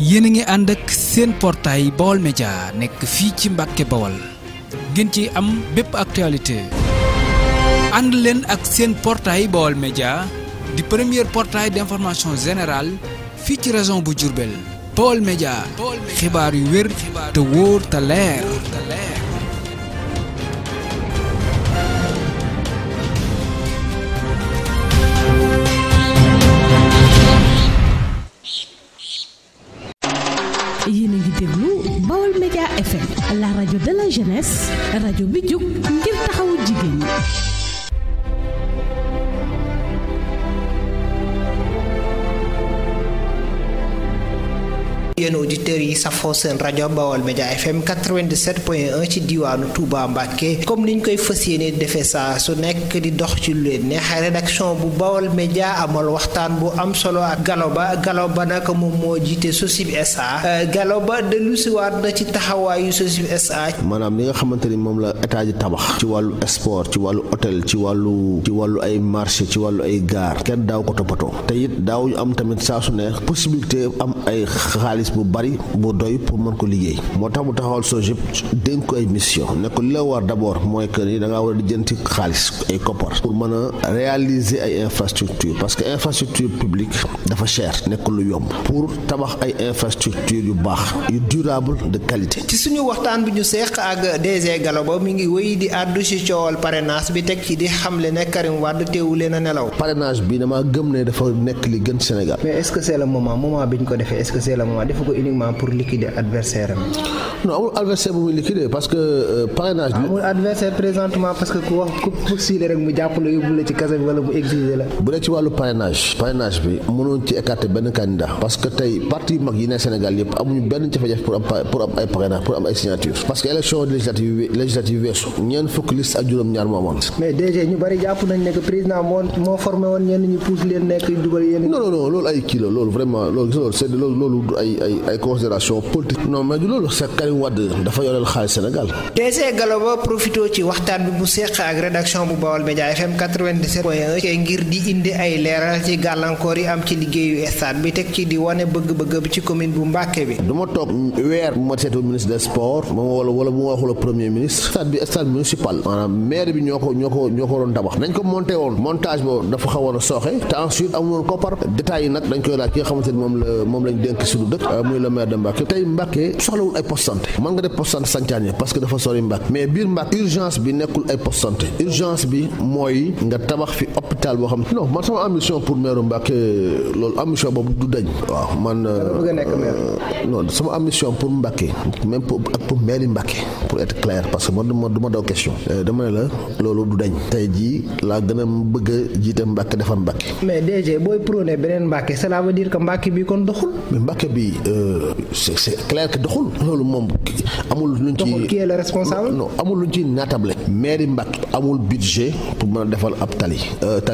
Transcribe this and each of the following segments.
yéen a ngi ànd ak seen portail Baol Média nekk fii ci Mbàkke Bawol ngeen ci am bépp actualité ànd leen ak seen portail Baol Média di premier portail d'information générale fii ci région bu Diourbel. Baol Média xibaar yu wér te wóor te leer. yéen a ngi déglu Baol Média FM la rajo de la jeunesse rajo bi jóg ngir taxawu jigéen ñi. yéen auditeurs yi safoo seen rajo Baol Média FM 97.1 ci diwaanu Touba Mbacké comme niñ koy fas yéene defee saa su nekk di dox ci lu leen neex rédaction bu Baol Média amal waxtaan bu am solo ak Gallo Ba nag moom moo jiite SOSIB SA Gallo Ba dellusiwaat na ci taxawaayu SOSIB SA. maanaam li nga xamante ni moom la état ji tabax ci wàllu sport ci wàllu hôtel ci wàllu ay marché ci wàllu ay gaar kenn daaw ko toppatoo te it daaw ñu am tamit saa su ne possibilité am ay xaalis bu bari bu doy pour mën ko liggéey moo tax mu taxawal SOGIP dénk ko ay mission ne ko li la war d'abord mooy que ni da ngaa war a di jënti xaalis ay koppar pour mën a réaliser ay infrastructure parce que infrastructure publique dafa cher nekk lu yomb pour tabax ay infrastructure yu baax yu durable de qualité. ci suñu waxtaan bi ñu seq ak DG Gallo Ba mi ngi wéy di àddu ci coowal parrainage bi teg ci di xamle ne Karim Wade teewu leen a nelaw. parrainage bi damaa gëm ne dafa nekk li gën Sénégal. mais est-ce que c'est le moment bi ñu ko defee est-ce que c'est le moment ko uniquement pour liquider adversaire am. non amul adversaire bu muy liquider parce que parrainage bi. amul adversaire présentement parce que ku wax ku siile rek mu jàpp la yóbbu la ci kasa bi wala mu exiger la. bu dee ci wàllu parrainage bi mënoon ci écarter benn candidat parce que tey parti mag yi ne Sénégal yëpp amuñu benn jafe-jafe pour am ay parrainage pour am ay signature parce que élection législative weesu ñeent fukki liste ak juróom-ñaar moo amoon. mais DG ñu bari jàpp nañ ne que président moo formé woon ñenn ñi pousse leen nekk dugal yéen. non loolu ay kii la loolu vraiment loolu ay considération politique non mais du loolu c'est Karim Wade dafa yoreel xaalis Sénégal. DG Gallo Ba profité ci waxtaan bi mu seq ak rédaction bu Baol Média FM 97.1 ngir di indi ay leeral ci gàllankoor yi am ci liggéeyu stade bi teg ci di wane bëgg-bëgg bi ci commune bu Mbacké bi. du ma toog weer bu ma seetu ministre des sports wala bu ma waxula premier ministre stade municipal maanaam maire bi ñoo ko doon tabax nañ ko monté woon montage boobu dafa xawoon a sooxe te ensuite amuloon koppar détails yi nag dañ koy laaj ki nga xamante ni moom lañ dénk suñu dëkk muy le maire de Mbacké tey Mbacké soxlawul ay poste santé mën nga def poste santé Santiane parce que dafa sori Mbacké mais biir Mbacké urgence bi nekkul ay poste santé urgence bi mooy nga tabax fi hôpital boo xam ne non man sama ambition pour maire Mbacké loolu ambition boobu du dañ waaw man non sama ambition pour Mbacké même pour maire Mbacké pour être clair parce que man du ma daw question dama ne la loolu du dañ tey jii laa gën a bëgg a jiite Mbacké defar Mbacké. mais DG booy prôné beneen Mbacké cela veut dire que Mbacké bi kon doxul. mais Mbacké bi c'est clair que doxul loolu moom amul luñ ci doxul qui est le responsable. non amul luñ ci naatable mairie Mbacké amul budget pour mën a defar ab tali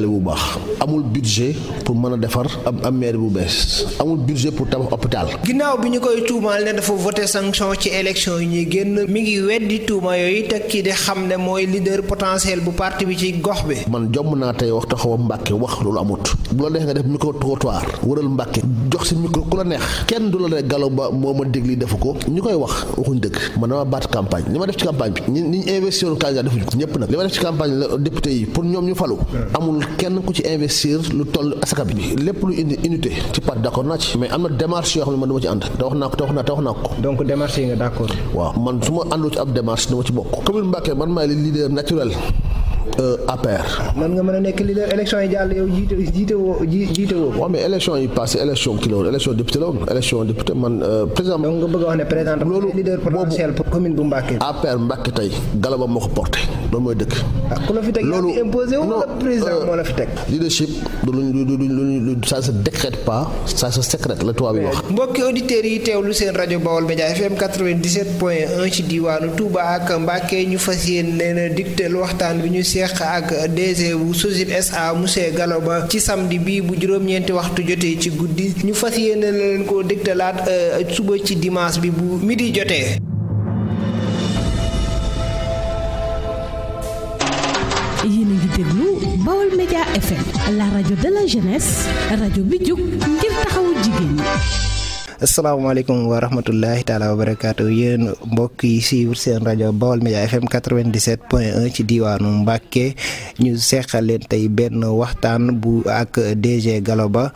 bu baax amul budget pour mën a defar ab mairie bu bees amul budget pour tabax hôpital. ginnaaw bi ñu koy tuumaal ne dafa voté sanction ci élection yi ñuy génn mi ngi weddi tuuma yooyu teg ci di xam ne mooy leader potentiel bu parti bi ci gox bi. man jomm naa tey wax taxaw Mbacké wax loolu amut bu la neex nga def micro trottoir wëral Mbacké jox si micro ku la neex kenn du la ne Gallo Ba moo ma dégli defu ko ñu koy wax waxuñ dëgg man dama baat campagne li ma def ci campagne bi ñi investir woon candidat defuñu ko ñëpp nag li ma def ci campagne la député yi pour ñoom ñu falu amul kenn ku ci investir lu toll asaka bi lépp lu indi unité ci parti d'accord naa ci mais am na démarche yoo xam ne man dama ci ànd te wax naa ko donc démarche yi nga d'accord. waaw man su ma àndoo ci ab démarche dama ci bokk commune Mbacké man maay leader naturel APR. man nga mën a nekk leader élection yi jàll yow jiite woo. waaw mais élection yi passé élection kii la woon élection député la woon élection député man président. donc nga bëgg a wax ne président loolu leader potentiel pour commune bu Mbacké. APR Mbacké tey Gallo Ba moo ko porté loolu mooy dëkk. ku la fi teg loolu imposé wu wala président moo la fi teg. leadership du ça se décrète pas ça se sécrète la tubaab yi wax. mbokki auditeurs yi teewlu seen rajo Baol Média FM 97.1 ci diwaanu Touba ak Mbacké ñu fas yéene leen a digtal waxtaan bi ñu seex ak DG bu SOSIB SA monsieur Gallo Ba ci samedi bii bu juróom-ñeenti waxtu jotee ci guddi ñu fas yéene leen ko digtalaat suba ci dimanche bi bu midi jotee. yéen a ngi déglu Baol Média FM la rajo de la jeunesse rajo bi jóg ngir taxawu jigéen ñi. asalaamaaleykum wa rahmatullahi taala wa barakaatu yéen mbokk yi suivre seen rajo Baol Média FM 97.1 ci diwaanu Mbàkke ñu seqal leen tey benn waxtaan bu ak DG Gallo Ba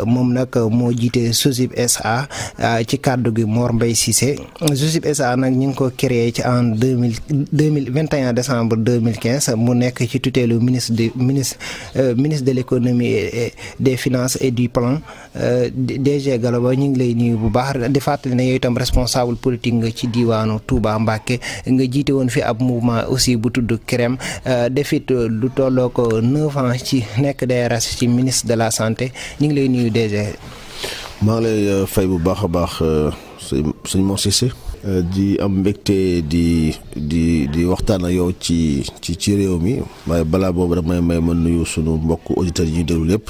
moom nag moo jiite SOGIP SA ci kàddu gi Mor Mbaye Cissé SOGIP SA nag ñu ngi ko créé ci en 21 décembre 2015 mu nekk ci tutelle ministre de l'économie et des finances et du plan DG Gallo Ba ñu ngi lay nuyu bu baax di fàttali ne yow itam responsable politique nga ci diwaanu Touba Mbacké nga jiite woon fi ab mouvement aussi bu tudd CREM defit lu tolloo ko 9 ans ci nekk DRH ci ministre de la santé ñu ngi lay nuyu DG. maa ngi lay fay bu baax a baax sëñ Mor Cissé di am mbégte di waxtaan ak yow ci réew mi waaye balaa boobu rek may ma nuyu sunu mbokk auditeurs yi ñuy déglu lépp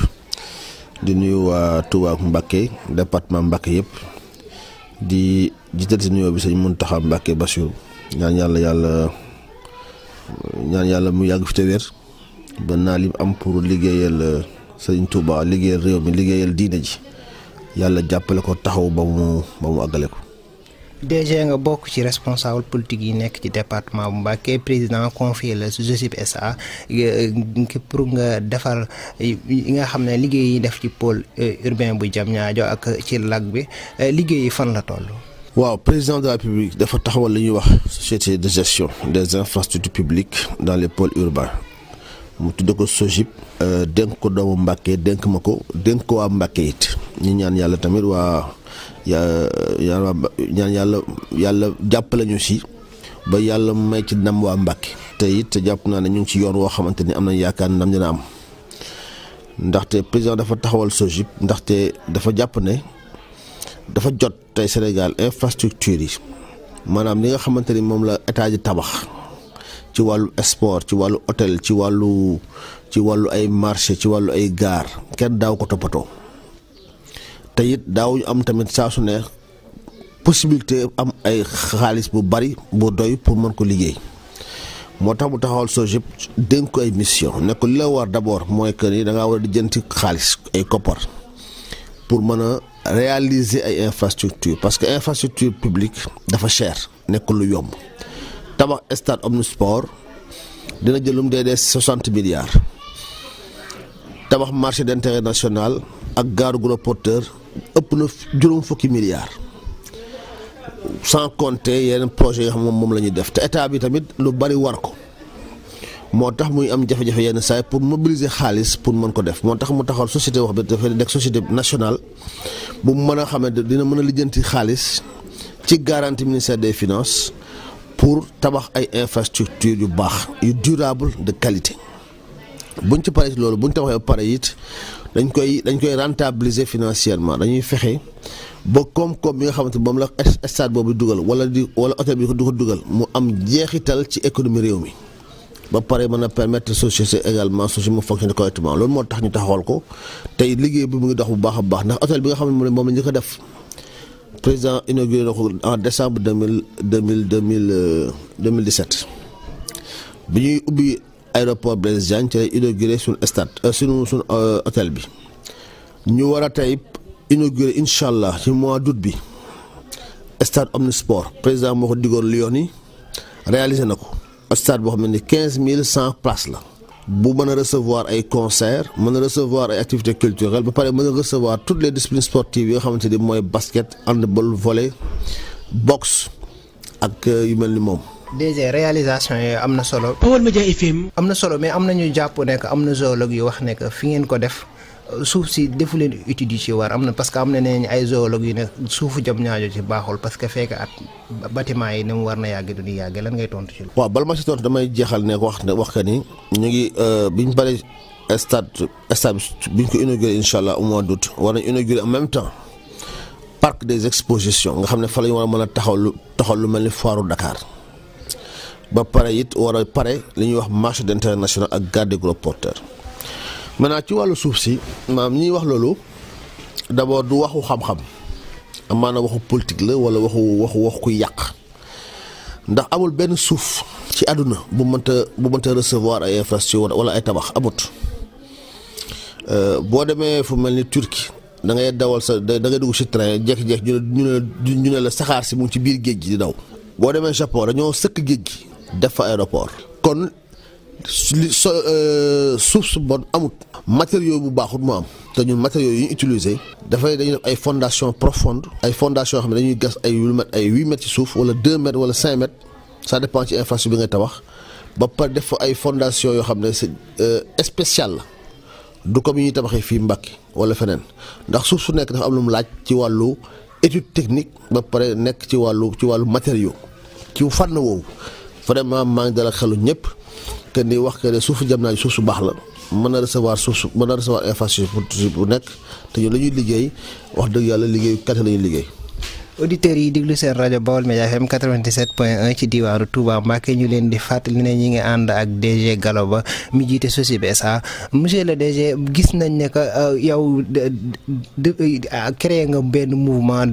di nuyu waa Touba ak Mbacké département Mbacké yëpp di jiital si nuyoo bi sëñ Mountakha Mbacké Bassirou ñaan yàlla mu yàgg fi te wér ba naa lim am pour liggéeyal sëñ Touba liggéeyal réew mi liggéeyal diine ji yàlla jàppale ko taxaw ba mu àggale ko. DG nga bokk ci responsable politique yi nekk ci département bu Mbacké président confié la SOGIP SA pour nga defar yi nga xam ne liggéey yi def ci pôle urbain bu Diamniadio ak ci lac bi liggéey yi fan la toll. waaw président de la République dafa taxawal li ñuy wax société de gestion des infrastructures publiques dans les pôles urbains mu tudd ko SOGIP dénk ko doomu Mbacké dénk ma ko dénk ko waa Mbacké it ñu ñaan yàlla tamit yàlla jàppale ñu si ba yàlla may ci ndam waa Mbacké te it jàpp naa ne ñu ngi ci yoon woo xamante ni am nañ yaakaar ndam dina am ndaxte président dafa taxawal SOGIP ndaxte dafa jàpp ne dafa jot tey Sénégal infrastructure yi maanaam li nga xamante ni moom la état ji tabax ci wàllu sport ci wàllu hôtel ci wàllu ay marché ci wàllu ay gare kenn daaw ko toppatoo te it daawuñu am tamit saa su ne possibilité am ay xaalis bu bari bu doy pour mën ko liggéey moo tax mu taxawal SOGIP dénk ko ay mission ne ko li la war d'abord mooy que ni da ngaa war a di jënti xaalis ay koppar pour mën a réaliser ay infrastructure parce que infrastructure publique dafa cher nekkul lu yomb tabax stade omnisport dina jëlum dee 60 milliards tabax marché d'intérêt national ak gare gros porteur ëpp na juróom fukki milliards sans compter yeneen projet yoo xam moom la ñuy def te état bi tamit lu bari war ko moo tax muy am jafe-jafe yenn saa pour mobiliser xaalis pour mën ko def moo tax mu taxawal société wax bi dafay nekk société nationale bu mu mën a xam ne dina mën a lijjanti xaalis ci garantie ministère des finances pour tabax ay infrastructures yu baax yu durable de qualité buñ ci paree loolu buñ tabaxee ba pare it dañ koy rentabiliser financièrement dañuy fexe ba koom-koom bi nga xamante moom la stade boobu dugal wala hôtel bi du ko dugal mu am jeexital ci économie réew mi ba pare mën a permettre société également société mu fonctionner correctement loolu moo tax ñu taxawal ko tey liggéey bi mu ngi dox bu baax a baax ndax hôtel bi nga xam ne moom la ñu ko def président inauguré na ko en décembre 2017 bi ñuy ubbi aéroport Blaise Diagne ci lay inauguré suñu stade suñu hôtel bi ñu war a tey inauguré incha allah ci mois d'août bi stade omnisport président moo ko digoon Lyon yi réalisé na ko stade boo xam ne 15100 places la bu mën a recevoir ay concerts mën a recevoir ay activités culturelles ba pare mën a recevoir toutes les disciplines sportives yi nga xamante ni mooy basket handball volley boxe ak yu mel ni moom. DG réalisation yi am na solo. Baol Média FM. am na solo mais am na ñu jàpp ne que am na zoologue yu wax ne que fi ngeen ko def suuf si defu leen étude yi ci war am na parce que am na nee ay zoologue yu ne suufu Diamniadio ci baaxul parce que fekk at bâtiment yi ni mu war na yàgg du ñu yàgg lan ngay tontu ci. waaw bala ma si tontu damay jeexal ne wax ka ni ñu ngi biñ paree stade biñ ko inauguré incha allah au mois d'août war nañ inauguré en même temps parc des expositions nga xam ne fa la ñu war a mën a taxaw lu mel ni foiru Dakar. ba pare it war a pare li ñuy wax marché d'intérêt national ak gare des gros porteurs maintenant ci wàllu suuf si maam ñuy wax loolu d'abord du waxu xam-xam amaana waxu politique la wala waxu ku yàq ndax amul benn suuf ci àdduna bu mënta recevoir ay infrastructure wala ay tabax amut boo demee fu mel ni Turquie da ngay dawal sa da ngay dugg ci train jékki-jékki ñu ne la saxaar si mu ngi ci biir géej gi di daw. boo demee Japon dañoo sëkk géej gi def fa aéroport. kon suuf su bon amut. matériaux bu baaxut mu am te ñun matériaux yi ñu utilisé dañuy def ay fondation profonde ay fondation yoo xam ne dañuy gas ay 8 mètres ci suuf wala 2 mètres wala 5 mètres ça dépend ci infrastructure bi ngay tabax ba pare def fa ay fondation yoo xam ne c'est spécial la du comme yi ñuy tabaxee fii Mbàkke wala feneen ndax suuf su nekk dafa am lu mu laaj ci wàllu étude technique ba pare nekk ci wàllu matériaux ci fànn woowu vraiment maa ngi dalal xelu ñëpp que ni wax que ne suufu Diamniadio suuf su baax la mën na recevoir infrastructure bu nekk te ñun la ñuy liggéey wax dëgg yàlla liggéeyu kat la ñuy liggéey. auditeurs yi déglu seen rajo Baol Média FM 97.1 ci diwaanu Touba Mbacké ñu leen di fàttali ne ñi ngi ànd ak DG Gallo Ba mi jiite SOSIP SA monsieur le DG gis nañ ne que yow créé nga benn mouvement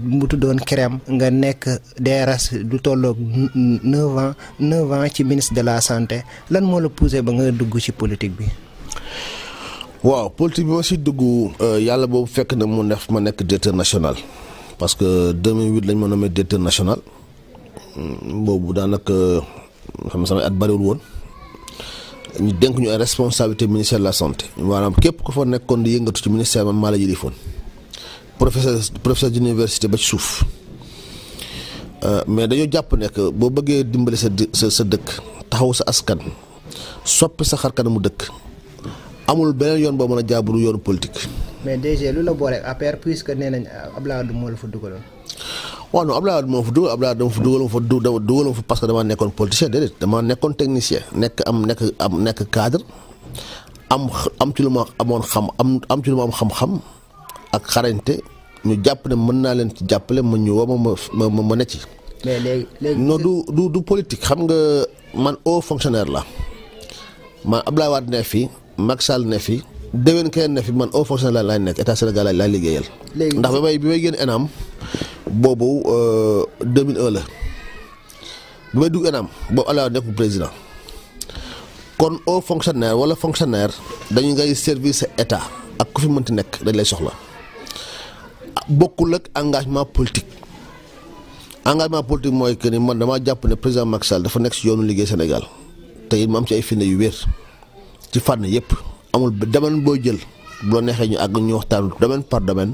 mu tuddoon CREM nga nekk DRS du tolloog 9 ans ci ministre de la santé lan moo la poussé ba nga dugg ci politique bi. waaw politique bi ma si dugg yàlla boobu fekk na mu def ma nekk directeur national. parce que 2008 lañ ma nommé directeur national boobu daanaka xam nga samay at bariwul woon ñu dénk ñu ay responsabilité ministère de la santé maanaam képp ku fa nekkoon di yëngatu ci ministère man maa la yilifoon professeur d'université ba ci suuf mais dañoo jàpp ne que boo bëggee dimbali sa dëkk taxaw sa askan soppi sa xar kanamu dëkk amul beneen yoon boo mën a jaaburu yoonu politique. mais DG lu la boole APR puisque nee nañ Abdoulaye Wade moo la fa dugaloon. waaw non Abdoulaye Wade moo fa dugal Abdoulaye Wade dama fa dugaluma fa parce que damaa nekkoon politicien déedéet damaa nekkoon technicien nekk cadre am ci lu ma amoon am ci lu ma am xam-xam ak xarañte ñu jàpp ne mën naa leen ci jàppale ma ñu woo ma ne ci. mais léegi non du politique xam nga man haut fonctionnaire la man Abdoulaye Wade ne fii Macky Sall ne fii. déwén keneen ne fi man au fonctionnaire laay nekk état Sénégal laay liggéeyal. ndax bi may génn ENAM boobu 2001 la bi may dugg ENAM boobu Abdoulaye nekkul président kon au fonctionnaire wala fonctionnaire dañu ngay service état ak ku fi mënti nekk dañ lay soxla bokkul ak engagement politique mooy que ni man damaa jàpp ne président Macky Sall dafa nekk si yoonu liggéey Sénégal te it mu am ci ay firnde yu wér ci fànn yëpp. amul domaine boo jël bu la neexee ñu àgg ñu waxtaan domaine par domaine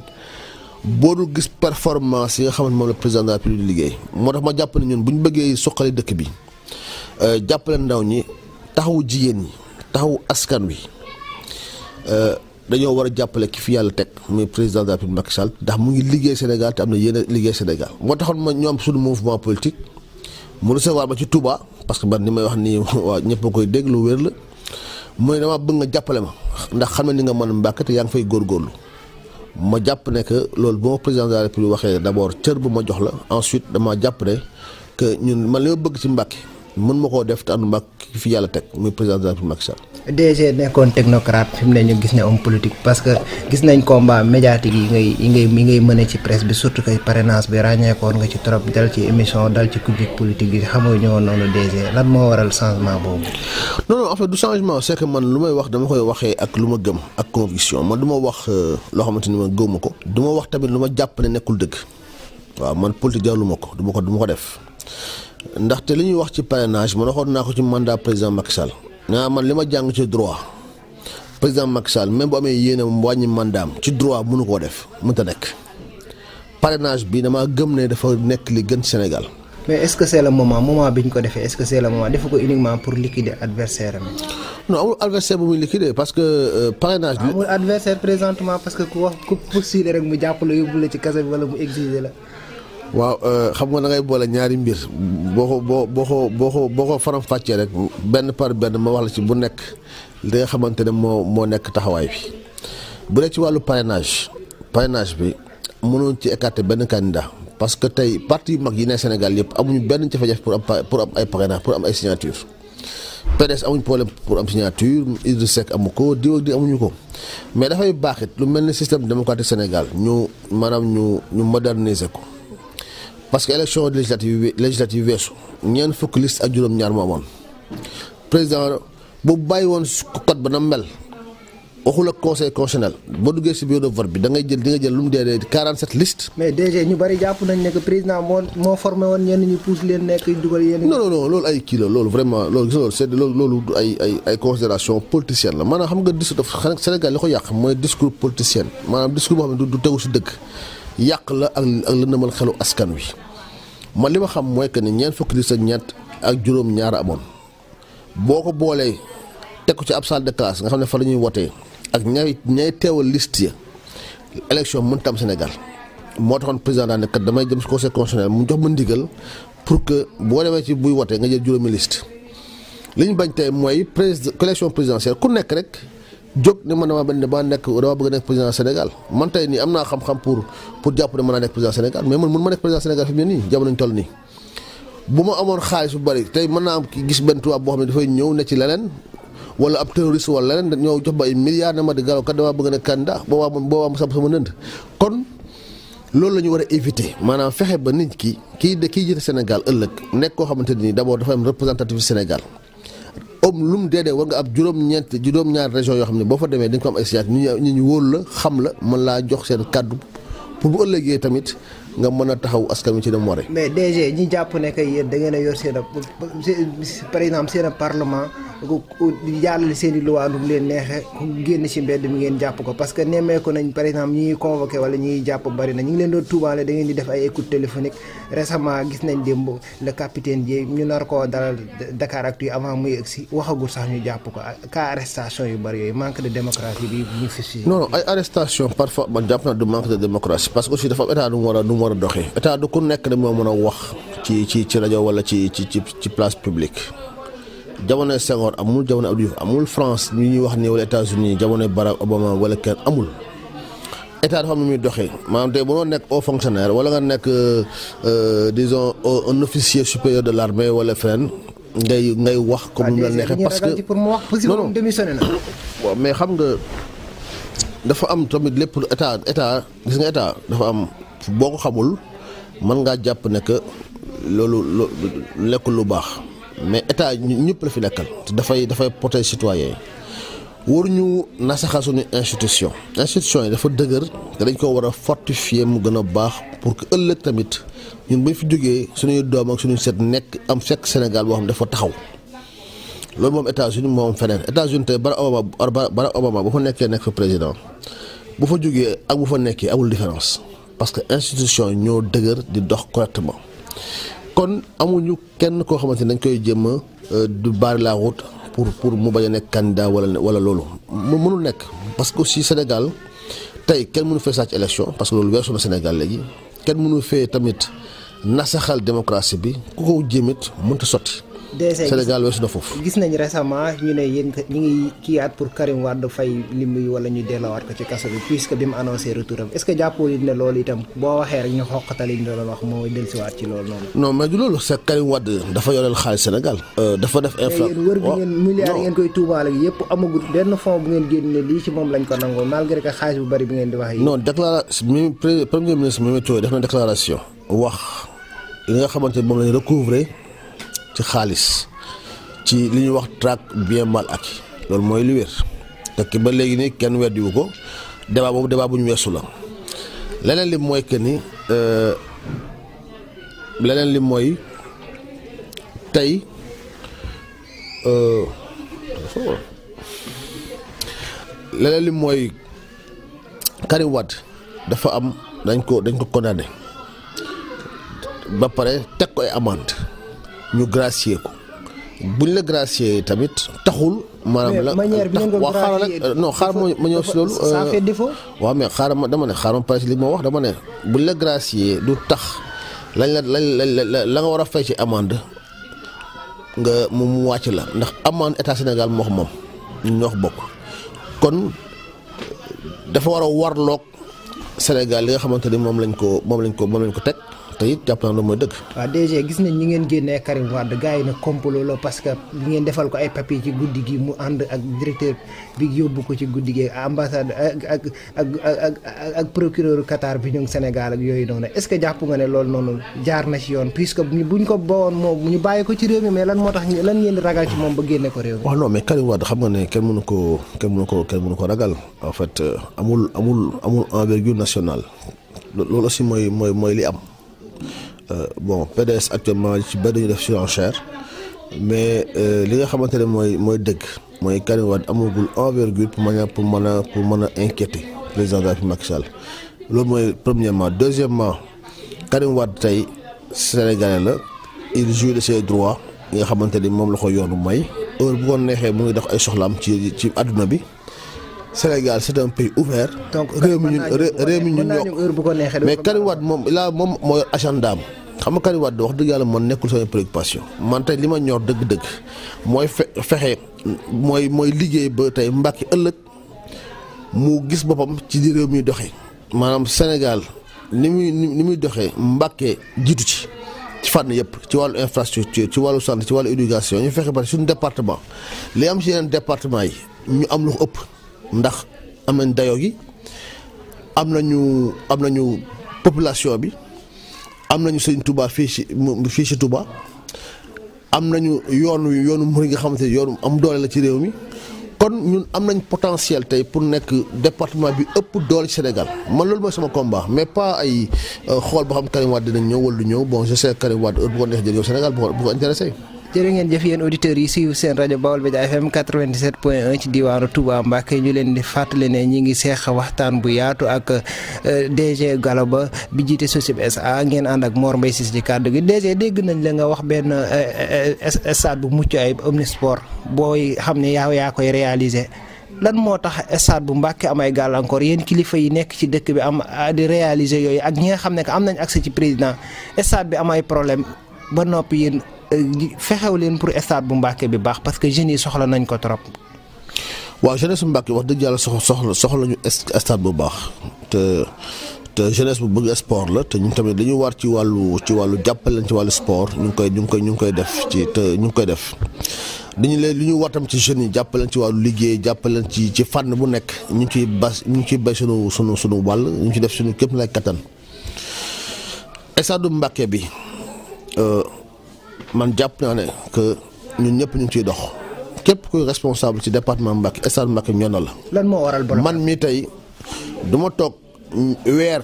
boo dul gis performance yi nga xamante moom la président de la République liggéey moo tax ma jàpp ne ñun bu ñu bëggee suqali dëkk bi jàppale ndaw ñi taxawu jigéen ñi taxawu askan wi dañoo war a jàppale ki fi yàlla teg muy président de la République Macky Sall ndax mu ngi liggéey Sénégal te am na yéen a liggéey Sénégal moo taxoon ma ñoom suñu mouvement politique mu recevoir ma ci Touba parce que man ni may wax nii waa ñëpp a koy dégg lu wér la. mooy dama bëgg nga jàppale ma ndax xam ne ni nga mën Mbàkke te yaa ngi fay góorgóorlu ma jàpp ne que loolu bu ma président de la République waxee d'abord cër bu ma jox la ensuite dama jàpp ne que ñun man li ma bëgg ci Mbàkke mën ma koo def te àndu Mbàkke fi yàlla teg muy président de la République Macky Sall. DG nekkoon technocrate fi mu ne ñu gis ne homme politique parce que gis nañ combat médiatique yi ngay mëne ci presse bi surtout que parrainage bi ràññeekoon nga ci trop dal ci émission dal ci public politique bi xam nga ñëwoon noonu DG lan moo waral changement boobu. non en fait du changement c'est que man lu may wax dama koy waxee ak lu ma gëm ak conviction man du ma wax loo xamante ni man gëwuma ko. du ma wax tamit lu ma jàpp ne nekkul dëgg waaw man politique jarlu ma ko du ma ko def ndaxte li ñuy wax ci parrainage man waxoon naa ko ci mandat président Macky Sall. man li ma jàng ci droit président Macky Sall même bu amee yéene wàññi mandaam ci droit mënu koo def mënta nekk parrainage bi dama gëm ne dafa nekk li gën Sénégal. mais est-ce que c'est le moment bi ñu ko defee est-ce que c'est le moment defu ko uniquement pour liquider adversaire am. non amul adversaire bu muy liquider parce que parrainage bi. amul adversaire présentement parce que ku wax ku poursuivre rek mu jàpp la yóbbu la ci kaso bi wala mu exiger la. waaw xam nga da ngay boole ñaari mbir boo ko faram-fàccee rek benn par benn ma wax la ci bu nekk li nga xamante ne moo nekk taxawaay bi bu dee ci wàllu parrainage bi mënoon ci écarter benn candidat parce que tey parti yu mag yi ne Sénégal yëpp amuñu benn jafe-jafe pour am ay parrainage pour am ay signature PDS amuñu problème pour am signature Idrissa Seck amu ko diw ak di amuñu ko mais dafay baaxit lu mel ni système démocratique Sénégal ñu moderniser ko. parce que élection législative weesu ñeent fukki liste ak juróom-ñaar moo amoon président boobu bàyyi woon code ba na mel waxul ak conseil constitutionnel boo duggee si bureau de vote bi da ngay jël di nga jël lu mu dee 47 listes. mais DG ñu bari jàpp nañ ne que président moo formé woon ñenn ñu pousse leen nekk dugal yenn. non loolu ay kii la loolu vraiment loolu gis nga c'est loolu ay considération politicienne la maanaam xam nga discours Sénégal li ko yàq mooy discours politicien maanaam discours boo xam ne du tegu si dëgg yàq la ak lëndëmal xelu askan wi man li ma xam mooy que ni ñeent fukki liste ak ñett ak juróom ñaar amoon boo ko boolee teg ko ci ab salle de classe nga xam ne fa la ñuy wotee ak ñay teewal liste ya élection mënta am Sénégal moo taxoon président daa ne kat damay jëm si conseil constitutionnel mu jox ma ndigal pour que boo demee ci buy wotee nga jël juróomi liste li ñu bañ tey mooy élection présidentielle ku nekk rek jóg ne man dama bëgg a nekk président Sénégal man tey nii am naa xam-xam pour jàpp ne mën naa nekk président Sénégal mais man mun ma nekk président Sénégal fi mu ne nii jamono ñu toll nii bu ma amoon xaalis bu bari tey mën naa am gis benn tubaab boo xam ne dafay ñëw ne ci leneen wala ab terroriste wala leneen ñoo jox ba ay milliards ne ma di galaw kat damaa bëgg a nekk candidat boobaa mu sama nënd kon loolu la ñu war a éviter maanaam fexe ba nit kii jiite Sénégal ëllëg nekk koo xamante ni d'abord dafa am représentatif Sénégal lu mu dee war nga ab juróom-ñaar région yoo xam ne boo fa demee dañ ko am ay siyaat ñu wóolu la xam la mën laa jox seen kàddu pour bu ëllëgee tamit nga mën a taxaw askan wi ci dem waree. mais DG ñi jàpp ne que yéen da ngeen a yor seen par exemple seen parlement jàllale seen i loi nu mu leen neexee ku génn ci mbedd mi ngeen jàpp ko parce que nemmeeku nañ par exemple ñi ñuy convoqué wala ñi ñuy jàpp bari na ñu ngi leen doon tuubaale da ngeen di def ay écoute téléphonique récemment gis nañ démb le capitaine Dièye ñu nar koo dalal Dakaractu avant muy egsi waxagul sax ñu jàpp ko cas arrestation yu bari yooyu manque de démocratie bi ñu fi non ay arrestation parfois man jàpp naa du manque de démocratie parce que aussi dafa am état du mu war a doxee état du ku nekk de moo mën a wax ci rajo wala ci place publique jamonoy Senghor amul jamono Abdou Diouf amul France ñu ñuy wax ni wala États-Unis jamonoy Barack Obama wala kenn amul état dafa am nu muy doxee maanaam tey mënoo nekk haut fonctionnaire wala nga nekk disons un officier supérieur de l'armée wala feneen ngay wax comme ni mu la neexee parce que non démissionné na waaw mais xam nga dafa am tamit lépp état gis nga état dafa am boo ko xamul mën ngaa jàpp ne que loolu lekkul lu baax mais état ñëpp la fi nekkal te dafay protéger citoyen yi waruñu nasaxal suñu institution yi dafa dëgër te dañ ko war a fortifier mu gën a baax pour que ëllëg tamit ñun bañ fi jógee suñuy doom ak suñuy set nekk am fekk Sénégal boo xam ne dafa taxaw loolu moom États-Unis moom feneen États-Unis tey Barack Obama bu fa nekkee nekk fa président bu fa jógee ak bu fa nekkee amul différence parce que institution yi ñoo dëgër di dox correctement kon amuñu kenn koo xamante ni dañ koy jéem a du barrer la route pour mu bañ a nekk candidat wala loolu mu mënul nekk parce que aussi Sénégal tey kenn mënu fee sàcc élection parce que loolu weesu na Sénégal léegi kenn mënu fee tamit nasaxal démocratie bi ku ko jéemit mënta sotti. Sénégal weesu na foofu. gis nañ récemment ñu ne yéen ñu ngi kiiwaat pour Karim Wade fay lim yi wala ñu delloowaat ko ci kaso bi puisque bi mu annoncé retour am est-ce que jàppoo ne loolu itam boo waxee rek ñu xoqatal yi ñu doon wax moo dellusiwaat ci loolu noonu. non mais du loolu c'est Karim Wade dafa yoreel xaalis Sénégal. dafa def inflation yéen wër bi ngeen milliards yi ngeen koy tuumaale yëpp amagul benn fonds bu ngeen génne lii ci moom lañ ko nangoo malgré que xaalis bu bari bi ngeen di wax yi. non déclaration premier ministre Mimi Touré def na déclaration wax li nga xamante ne moom lañ recouvrer ci xaalis. ci li ñuy wax traque bien mal acquis loolu mooy lu wér te ba léegi nii kenn weddiwu ko débat boobu débat bu ñu weesu la leneen li mooy que ni leneen li mooy tey leneen li mooy Karim Wade dafa am dañ ko condamné ba pare teg ko ay amende ñu gracier ko. buñ la gracier tamit taxul. maanaam la manière bi ngeen ko gracier non xaaral ma ñëw si loolu. ça fait défaut. waaw mais xaaral ma pare si li ma wax dama ne buñ la gracier du tax la nga war a fay ci amende nga mu wàcc la ndax amende état Sénégal moo ko moom ñoo ko bokk kon dafa war a warloog Sénégal li nga xamante ni moom lañ ko teg te it jàpp naa ne mooy dëgg. waaw DG gis nañ ñi ngeen génnee Karim Wade gars yi na complot la parce que li ngeen defal ko ay papier ci guddi gi mu ànd ak directeur bi yóbbu ko ci guddi gi ambassade ak procureur Qatar bi ñu ngi Sénégal ak yooyu noonu est-ce que jàpp nga ne loolu noonu jaar na ci yoon puisque buñ ko bawoon moom ñu bàyyi ko ci réew mi mais lan moo tax lan ngeen ragal ci moom ba génne ko réew mi. waaw non mais Karim Wade xam nga ne kenn mënu ko ragal en fait amul envergure nationale loolu aussi mooy li am. Bon PDS actuellement ci bëri ñu def surenchère mais li nga xamante ne mooy dëgg mooy Karim Wade amagul envergure pour mën a inquiéter président de la République Macky Sall loolu mooy premièrement. Deuxièmement Karim Wade tey Sénégalais la il jouit de ses droits yi nga xamante ni moom la ko yoonu may heure bu ko neexee mu ngi def ay soxlaam ci àdduna bi. Sénégal c'est un pays ouvert. donc réew mi ñun ñoo mais Karim Wade moom mooy agenda am xam nga Karim Wade wax dëgg yàlla man nekkul sama préoccupation man tey li ma ñor dëgg-dëgg mooy fexe mooy liggéey ba tey Mbàkke ëllëg mu gis boppam ci di réew mi doxee maanaam Sénégal ni muy doxee Mbàkke jiitu ci fànn yëpp ci wàllu infrastructure ci wàllu santé ci wàllu éducation ñu fexe ba suñu département li am ci yeneen département yi ñu am lu ko ëpp. ndax am nañ dayoo gi am nañu population bi am nañu sëñ Touba fii ci Touba am nañu yoonu murid nga xamante ne yoonu am doole la ci réew mi kon ñun am nañ potentiel tey pour nekk département bi ëpp doole ci Sénégal man loolu mooy sama combat mais pas ay xool ba xam Karim Wade dinañ ñëw wala du ñëw bon je sais Karim Wade heure bu ko neex jël yow Sénégal bu ko intéressé. jërë ngeen jëf yéen auditeurs yi suivre seen rajo Baol Média FM 97.1 ci diwaanu Touba Mbacké ñu leen di fàttali ne ñi ngi seex waxtaan bu yaatu ak DG Gallo Ba bi jiite SOSIP SA ngeen ànd ak Mor Mbaye Cissé ci kàddu gi DG dégg nañ la nga wax benn stade bu mucc ayib Omnisport booy xam ne yaa koy réaliser lan moo tax stade bu Mbacké am ay gàllankoor yéen kilifa yi nekk ci dëkk bi am di réaliser yooyu ak ñi nga xam ne que am nañ accès ci président stade bi am ay problème ba noppi yéen fexew leen pour stade bu Mbacké bi baax parce que jeunes yi soxla nañ ko trop. waaw jeunesse bu Mbacké wax dëgg yàlla soxla ñu stade bu baax te jeunesse bu bëgg sport la te ñun tamit dañu war ci wàllu jàppale leen ci wàllu sport ñu ngi koy def dañu leen li ñu war tam ci jeunes yi jàppale leen ci wàllu liggéey jàppale leen ci fànn bu nekk ñu ngi ciy bay sunu wàll ñu ngi ciy def sunu képp lay kattan stade bu Mbacké bi. man jàpp naa ne que ñun ñëpp ñu ngi ciy dox képp kuy responsable ci département Mbacké stade Mbacké ñor na la. lan moo waral man mii tey du ma toog weer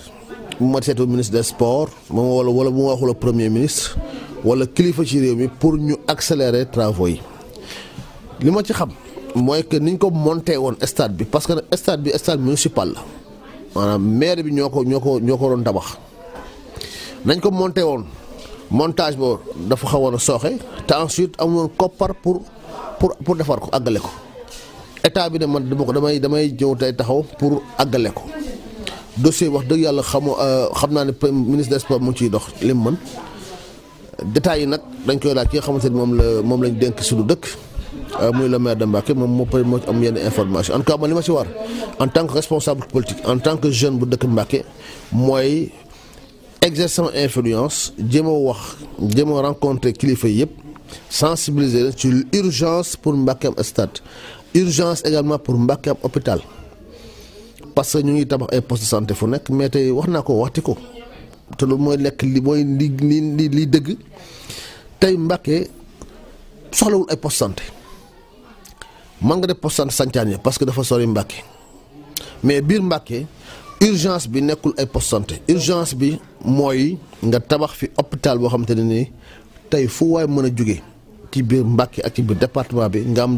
bu ma seetu ministre des sports moom wala bu ma waxula premier ministre wala kilifa ci réew mi pour ñu accélérer travaux yi li ma ci xam mooy que niñ ko monté woon stade bi parce que stade municipal la maanaam maire bi ñoo ko doon tabax nañ ko monté woon. montage boobu dafa xawoon a sooxe te ensuite amuloon koppar pour defar ko àggale ko état bi ne man damay ñëw tey taxaw pour àggale ko dossier wax dëgg yàlla xam naa ne ministre des sports mu ngi ciy dox li mu mën détails yi nag dañ koy laaj ki nga xamante ni moom lañ dénk suñu dëkk muy le maire de Mbacké moom moo am yenn information en tout cas man li ma ci war en tant que responsable politique en tant que jeune bu dëkk Mbacké mooy. exerçant influence jéem a rencontrer kilifa yëpp sensibiliser leen ci urgence pour Mbacké am stade urgence également pour Mbacké am hôpital parce que ñu ngi tabax ay poste de santé fu nekk mais tey wax naa ko waxti ko te loolu mooy nekk li dëgg tey Mbacké soxlawul ay poste santé man nga def poste santé Santhiane parce que dafa sori Mbacké mais biir Mbacké urgence bi nekkul ay poste santé urgence bi mooy nga tabax fi hôpital boo xamante ne nii tey fu waay mën a jóge ci biir Mbacké ak ci biir département bi nga am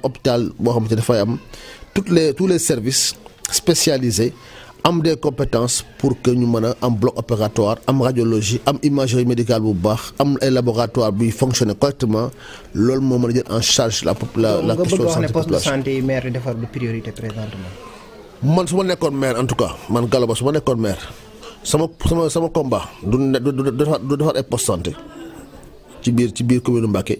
hôpital boo xamante ne dafay am tous les services spécialisés am des compétences pour que ñu mën a am bloc opératoire am radiologie am imagerie médicale bu baax am ay laboratoire buy fonctionner correctement loolu moo mën a jël en charge la question de santé poste de santé yi maire defar du priorité présentement. man su ma nekkoon maire en tout cas man Gallo Ba su ma nekkoon maire sama combat du defar ay poste santé ci biir commune Mbacké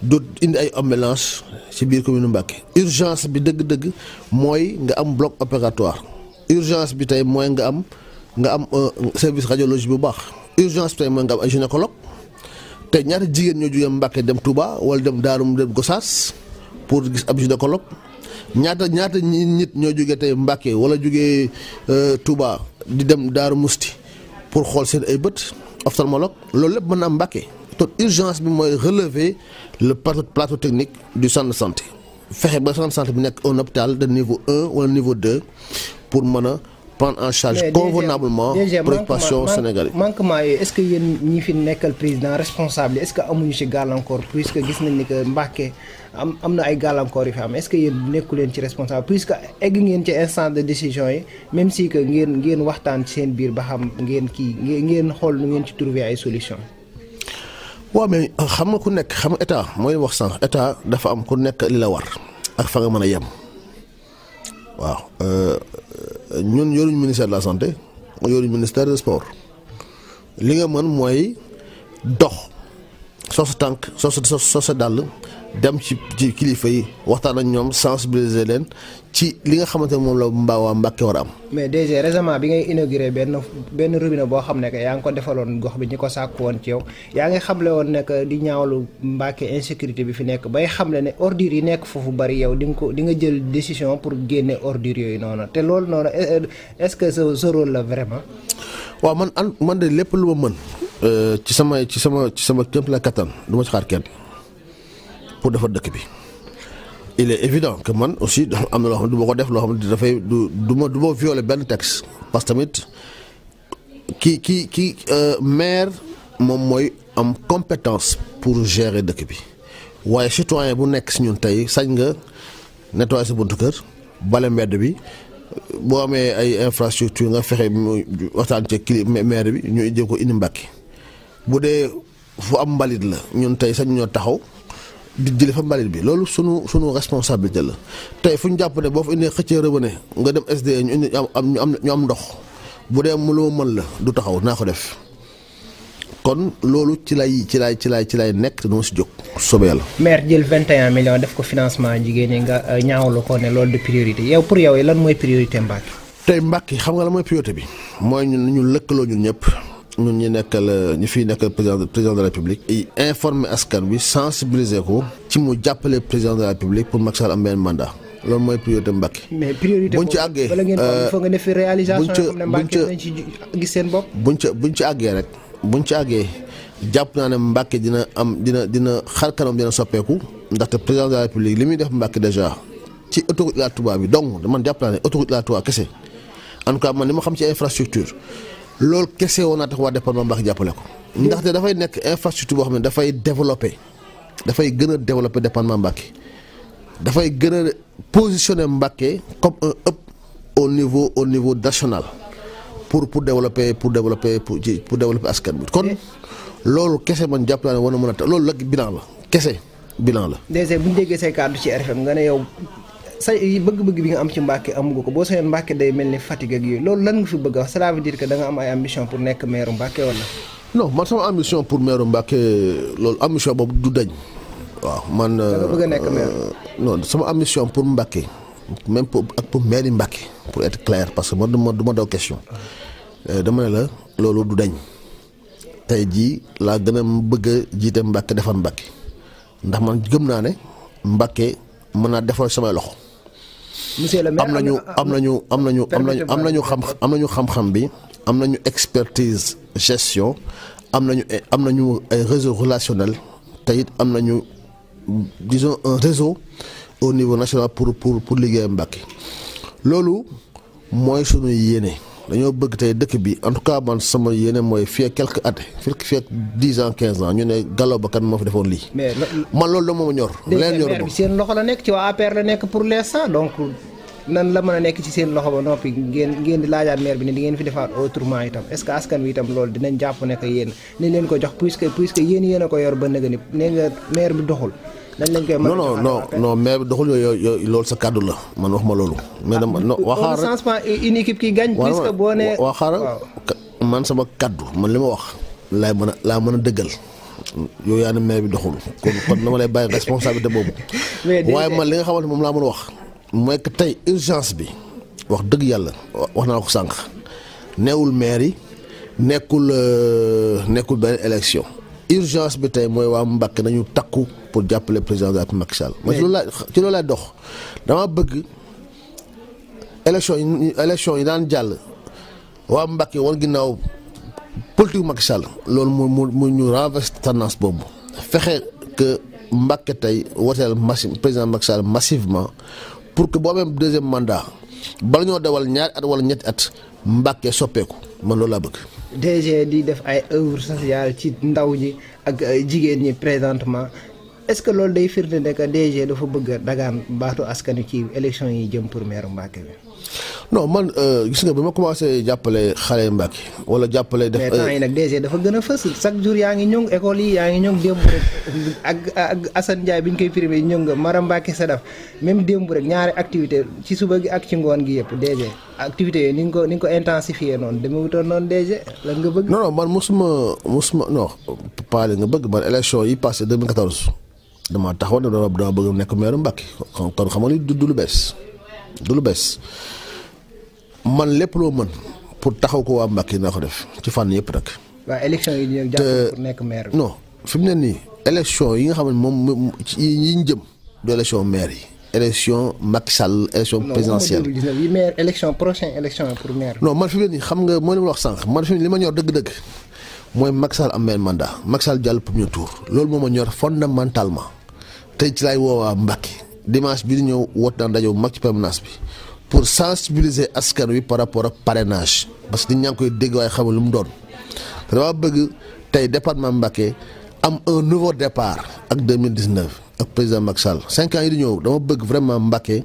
du indi ay ambulance ci biir commune Mbacké urgence bi dëgg-dëgg mooy nga am bloc opératoire urgence bi tey mooy nga am service radiologie bu baax urgence tey mooy nga am ay gynécologue te ñaata jigéen ñoo jógee Mbàkke dem Touba wala dem Daarum dem Gosaas pour gis ab gynécologue ñaata nit ñoo jógee tey Mbàkke wala jógee Touba di dem Daaru Musti pour xool seen ay bët ophtalmologue loolu lépp mën na am Mbàkke te urgence bi mooy relever le plateau technique du centre de santé fexe ba centre de santé bi nekk un hôpital de niveau 1 wala niveau 2 pour mën a prendre en charge convenablement préoccupation sénégalais. manquement yooyu est-ce que yéen ñi fi nekkal président responsable est-ce que amuñu ci gàllankoor puisque gis nañ ni que Mbàkke am na ay gàllankoor yu fi am est-ce que yéen nekku leen ci responsable puisque egg ngeen ci instant de décision yi même si que ngeen waxtaan ci seen biir ba xam ngeen xool nu ngeen ci trouver ay solution. waaw mais xam nga ku nekk xam nga état mooy wax sànq état dafa am ku nekk li la war ak fa nga mën a yem waaw ñun yoruñ ministère de la santé yoruñ ministère des sports li nga mën mooy dox soo sa tànk soo sa dàll dem ci kilifa yi waxtaan ak ñoom sensibiliser leen ci li nga xamante ne moom la waa Mbàkke war a am. mais déjà récemment bi ngay inauguré benn robinet boo xam ne que yaa ngi ko defaloon gox bi ñi ko sàkk woon ci yow yaa ngi xamle woon ne que di ñaawlu Mbàkke insécurité bi fi nekk bay xamle ne ordures yi nekk foofu bari yow di nga jël décision pour génne ordures yooyu noonu te loolu noonu est-ce que sa rôle la vraiment. waaw man de lépp lu ma mën ci sama kéem la kattan du ma ci xaar kenn pour defar dëkk bi. il est évident que man aussi am na loo xam ne du ma ko def loo xam ne dafay du ma violer benn texte parce que tamit ki maire moom mooy am compétence pour gérer dëkk bi waaye citoyen bu nekk si ñun tey sañ nga nettoyer sa buntu kër bale mbedd bi boo amee ay infrastructure nga fexe waxtaan ci maire bi ñu jëm ko indi Mbàkke bu dee fu am mbalit la ñun tey sañ ñoo taxaw di jële fa mbalit bi loolu sunu responsabilité la tey fu ñu jàpp ne boo fa indee xëccee robinet nga dem SDE ñu indi ñu am ndox bu dee mu lu ma mën la du taxaw naa ko def kon loolu ci lay nekk te duma si jóg soobee yàlla. maire jël 21 millions def ko financement jigéen ñi nga ñaawlu ko ne loolu de priorité yow pour yow lan mooy priorité Mbàkke. tey Mbàkke xam nga la mooy priorité bi mooy ñu lëkkaloo ñun ñëpp. ñun ñu fiy nekkal président de la République yi informer askan bi sensibiliser ko ci mu jàppale président de la République pour Macky Sall am benn mandat loolu mooy priorité Mbàkke. mais priorité buñ ci àggee bala ngeen fa nga def réalisation xam ne Mbàkke nañ ci gis seen bopp. buñ ci àggee jàpp naa ne Mbàkke dina xar kanam dina soppeeku ndaxte président de la République li muy def Mbàkke déjà ci autoroute Ila Touba bi donc man jàpp naa ne autoroute Ila Touba kese en tout cas man li ma xam ci infrastructure. loolu kese woon naa tax waa département Mbàkke jàppale ko ndaxte dafay nekk infrastructure boo xam ne dafay gën a développer département Mbàkke dafay gën a positionner Mbàkke comme un hub au niveau national pour développer askan bi kon loolu kese man jàpp naa ne war na mën a tax loolu la bilan la. déjà bu ñu déggee say kàddu ci RFM nga ne yow. sa bëgg-bëgg bi nga am ci Mbàkke amugo ko boo sañoon Mbàkke day mel ni Fatick ak yooyu loolu lan nga fi bëgg a wax cela veut dire que da nga am ay ambition pour nekk maire Mbàkke wala. non man sama ambition pour maire Mbàkke loolu ambition boobu du dañ. waaw man. da nga bëgg a nekk maire. non sama ambition pour Mbàkke même pour maire Mbàkke pour être clair parce que man du ma daw question dama ne la loolu du dañ tey jii laa gën a bëgg a jiite Mbàkke defar Mbàkke ndax man gëm naa ne Mbàkke mën naa defal samay loxo. monsieur le maire am nañu xam-xam bi am nañu expertise gestion am nañu ay réseau relationnel te it am nañu disons un réseau au niveau national pour liggéey Mbàkke loolu mooy sunu yéene dañoo bëgg tey dëkk bi en tout cas man sama yéene mooy fii ak quelques années fii ak 10 ans 15 ans ñu ne Gallo Ba kan moo fi defoon lii. man loolu da moo ma ñor. leen ñor bi seen loxo la nekk ci waa APR la nekk pour l'instant donc nan la mën a nekk ci seen loxo ba noppi ngeen di laajaat maire bi ne di ngeen fi defaat autrement itam est-ce que askan wi itam loolu dinañ jàpp ne que yéen nañ leen ko jox puisque yéen a ko yor ba nëgë ni nee nga maire bi doxul. dañ lañ koy non maire bi doxul yooyu loolu sa kàddu la man wax ma loolu. mais dama waxaar rek changement une équipe qui gagne. puisque boo nee waxaar man sama kàddu man li ma wax laa mën a dëggal yow yaa ne maire bi doxul kon dama lay bàyyi responsabilité boobu. waaye man li nga xamante moom laa mën a wax. mooy que tey urgence bi wax dëgg yàlla wax naa ko sànq neewul maire yi nekkul benn élection urgence bi tey mooy waa Mbacké nañu takku pour jàppale président de la République Macky Sall. mais ci loolu laay dox dama bëgg élection yi daan jàll waa Mbacké woon ginnaaw politique Macky Sall loolu mu ñu renverser tendance boobu fexe que Mbacké tey woteel président Macky Sall massivement pour que boo amee deuxième mandat bala ñoo dawal ñaari at wala ñetti at Mbacké soppeeku man loolu laa bëgg. DG di def ay œuvre sociale ci ndaw ñi ak jigéen ñi présentement est-ce que loolu day firnde ne que DG dafa bëgg a dagaan baatu askanu ci élection yi jëm pour maire Mbacké bi. non man gis nga bi ma commencé jàppale xale Mbacké wala jàppale. def mais temps yi nag DG dafa gën a fës chaque jour yaa ngi ñëw école yi yaa ngi ñëw démb rek ak Assane Ndiaye bi ñu koy primé ñëw nga Mara Mbacké Sadaf même démb rek ñaari activité ci suba gi ak ci ngoon gi yëpp DG activité yooyu ni nga ko intensifié noonu dama wutoon noonu DG lan nga bëgg. non man mosuma non pas li nga bëgg man élection yi passé 2014 dama taxawoon ne dama bëgg nekk maire Mbacké kon xam nga ni du lu bees man lépp loo mën pour taxaw ko waa Mbacké naa ko def ci fànn yëpp nag. waaw élection yi ñu jàpp pour nekk maire bi. non fi mu ne nii élection yi nga xam ne moom yi ñu jëm du élection maire yi. élection Macky Sall élection présidentielle. yi maire élection prochaine élection pour maire. non man fi mu ne nii xam nga moo li ma wax sànq man fi mu ne li ma ñor dëgg-dëgg mooy Macky Sall am benn mandat Macky Sall jàll premier tour loolu moo ma ñor fondamentalement tey ci laay woowaa Mbacké dimanche bi di ñëw woote naa ndaje bu mag ci permanence bi. pour sensibiliser askan wi par rapport ak parrainage parce que nit ñaa ngi koy dégg waaye xamul lu mu doon te dama bëgg tey département Mbacké am un nouveau départ ak 2019 ak président Macky Sall 5 ans yi di ñëw dama bëgg vraiment Mbacké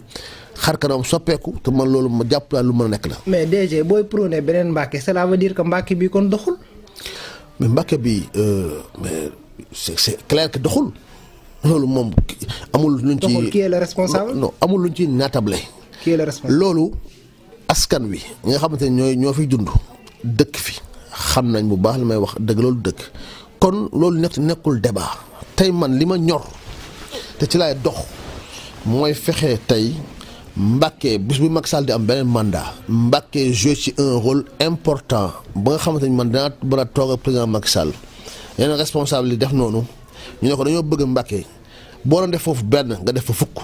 xar kanam soppeeku te man loolu ma jàpp naa lu mën a nekk la. mais DG booy prôné beneen Mbacké cela veut dire que Mbacké bi kon doxul. mais Mbacké bi mais c'est clair que doxul loolu moom amul luñ ci. doxul qui est le responsable. non amul luñ ci naatable. qui est le responsable loolu askan wi nga xamante ne ñoo fiy dund dëkk fi xam nañ bu baax li may wax dëgg loolu dëkk kon loolu nekkul débat tey man li ma ñor te ci laay dox mooy fexe tey Mbacké bis bu Macky Sall di am beneen mandat Mbacké joué ci un rôle important ba nga xamante ne man danaa mën a toog ak président Macky Sall yeneen responsable yi def noonu ñu ne ko dañoo bëgg Mbacké boo doon def foofu benn nga def fa fukk.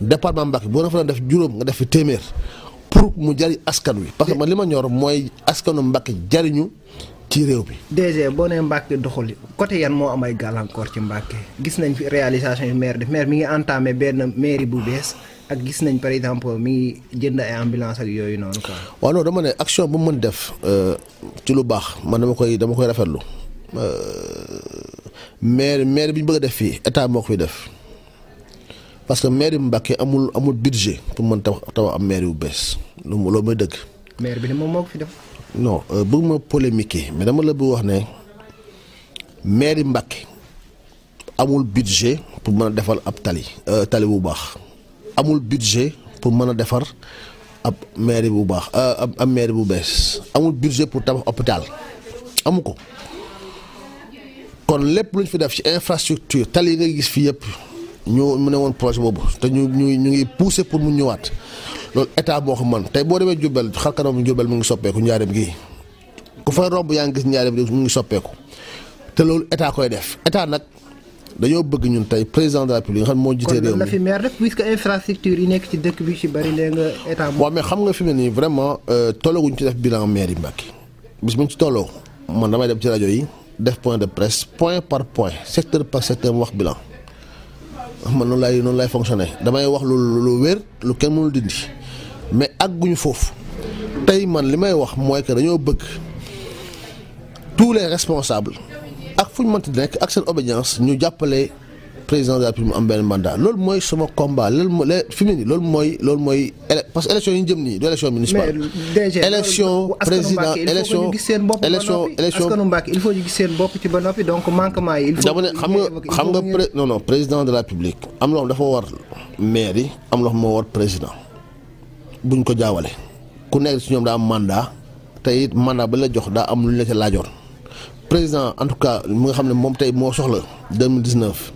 département Mbacké boo fa def juróom nga def fi téeméer pour mu jariñ askan wi parce que man li ma ñor mooy askanu Mbacké jariñu ci réew bi. DG boo nee Mbacké doxul côté yan moo am ay gàllankoor ci Mbacké gis nañ fi réalisation yu maire def maire mi ngi entamé benn mairie bu bees ak gis nañ par exemple mi ngi jënd ay ambulance ak yooyu noonu quoi. waaw non dama ne action bu mën def ci lu baax man dama koy rafetlu maire bi ñu bëgg a def fii état moo ko fi def. parce que maire Mbacké amul budget pour mën taw am maire yu bees loolu mooy dëgg. maire bi de moom moo ko fi def. non bëgg ma polémiquer mais dama la bëgg wax ne maire Mbacké amul budget pour mën a defar ab tali bu baax amul budget pour mën a defar ab maire bu baax ab maire bu bees amul budget pour tabax hôpital amu ko kon lépp lu ñu fi def ci infrastructure tali yi ngay gis fii yëpp. ñu mu ne woon projet boobu te ñu ngi poussé pour mu ñëwaat loolu état boo xam man tey boo demee Diourbel xar kanam Diourbel mu ngi soppeeku njaareem gii ku fay romb yaa ngi gis njaareem gi mu ngi soppeeku te loolu état koy def état nag dañoo bëgg ñun tey président de la République nga xam moo jiite réew mi. kon la fi maire def puisque infrastructure yi nekk ci dëkk bi ci bari léegi nga état. waaw mais xam nga fi mu ne nii vraiment tollaguñ ci def bilan maire yi Mbacké bis bu ñu ci tolloo man damay dem ci rajo yi def point de presse point par point secteur par secteur mu wax bilan. man noonu lay fonctionner damay wax lu wér lu kenn mënul dindi mais àgguñu foofu tey man li may wax mooy que dañoo bëgg tous les responsables ak fu ñu mënti nekk ak seen obédience ñu jàppale président de la République mu am benn mandat loolu mooy sama combat fi mu ne nii loolu mooy parce que élection yi ñu jëm nii du élection municipale. élection président élection askanu Mbacké il faut ñu gis seen bopp ci ba noppi donc manquement yi. il faut dama ne xam nga non président de la République am loo xam dafa war maire yi am loo xam moo war président buñ ko jaawale ku nekk ci ñoom daa am mandat te it mandat ba la jox daa am lu ñu la ca laajoon président en tout cas mu nga xam ne moom tey moo soxla 2019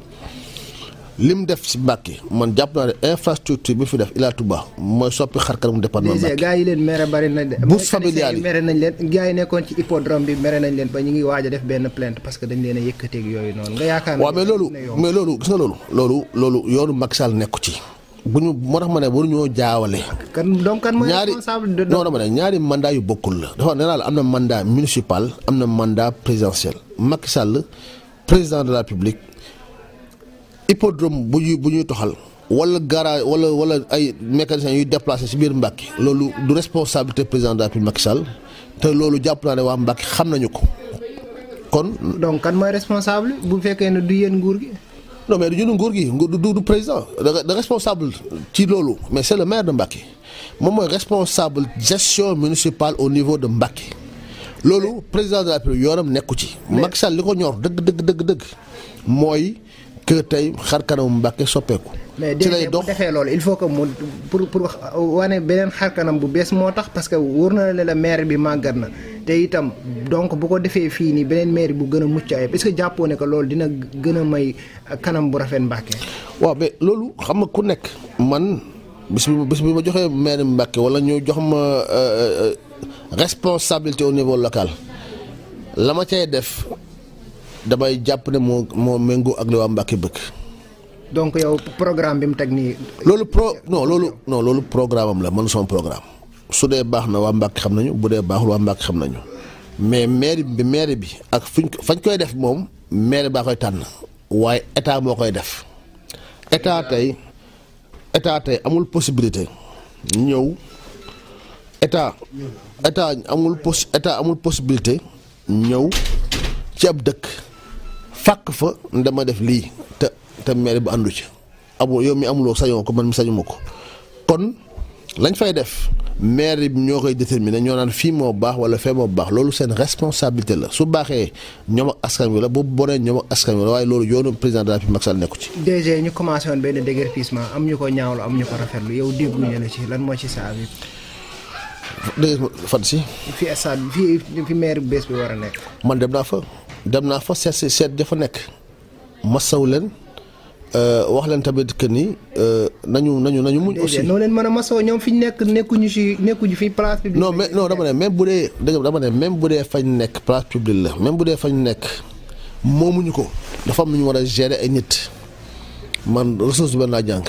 lim def si Mbacké man jàpp naa ne infrastructure bi fi def Ila Touba mooy soppi xar kanamu département Mbacké. gaa yi leen mere bari nañ de. bourse familiale yi mere nañ leen gaa yi nekkoon ci hippodrome bi mere nañ leen ba ñu ngi waaj a def benn plainte parce que dañ leen a yëkkateeg yooyu noonu nga yaakaar. waaw mais loolu gis nga loolu yoonu Macky Sall nekku ci. bu ñu moo tax ma ne waruñoo jaawale. kan mooy responsable non dama ne ñaari mandat yu bokkul la. dafa nee naa la am na mandat municipal am na mandat présidentiel Macky Sall président de la République hippodrome bu ñuy toxal wala garage wala ay mécaniciens yuy déplacé ci biir Mbacké loolu du responsabilité président de la République Macky Sall te loolu jàpp naa ne waa Mbacké xam nañu ko kon. donc kan mooy responsable bu fekkee ne du yéen nguur gi. non mais du ñu nguur gi du président da responsable ci loolu mais c'est le maire de Mbacké moom mooy responsable gestion municipale au niveau de Mbacké loolu président de la République yoonam nekku ci. Macky Sall li ko ñor dëgg mooy que tey xar kanamu Mbacké soppeeku. ci lay dox mais bu defee loolu il faut que mu pour wax wane beneen xar kanam bu bees moo tax parce que wóor na la maire bi màggat na te itam donc bu ko defee fii nii beneen maire bu gën a mucc ayib est-ce que jàppoo ne que loolu dina gën a may kanam bu rafet Mbacké. waaw mais loolu xam nga ku nekk man bis bi ma joxee maire Mbacké wala ñu jox ma responsabilité au niveau local la ma cay def damay jàpp ne moo méngoo ak li waa Mbacké bëgg. donc yow programme bi mu teg nii. loolu programme am la man son programme su dee baax na waa Mbacké xam nañu bu dee baaxul waa Mbacké xam nañu mais maire bi ak fañ koy def moom maire baa koy tànn waaye état moo koy def état tey amul possibilité ñëw état amul possibilité ñëw ci ab dëkk fàkk fa dama def lii te maire bu àndu ci yow mi amuloo sañoo ko man mi sañuma ko kon lañ fay def maire bi ñoo koy déterminer ñoo naan fii moo baax wala fee moo baax loolu seen responsabilité la su baaxee ñoom ak askan wi la bu bonee ñoom ak askan wi la waaye loolu yoonu président de la République Macky Sall nekku ci. DG ñu commencé woon benn déguerpissement am ñu ko ñaawlu am ñu ko rafetlu yow dégguñu la ci lan moo ci saa bi. dégg nga fan si. fii stade fi maire bu bees bi war a nekk. man dem naa fa seet dafa nekk masawu leen. wax leen tamit que ni nañu muñ aussi. noo leen mën a masoo ñoom fi ñu nekk nekkuñu fi place publique. non dama ne même bu dee fañ nekk place publique la même bu dee fañ nekk moomuñu ko dafa am lu ñu war a gérer ay nit man ressource benn laa jàng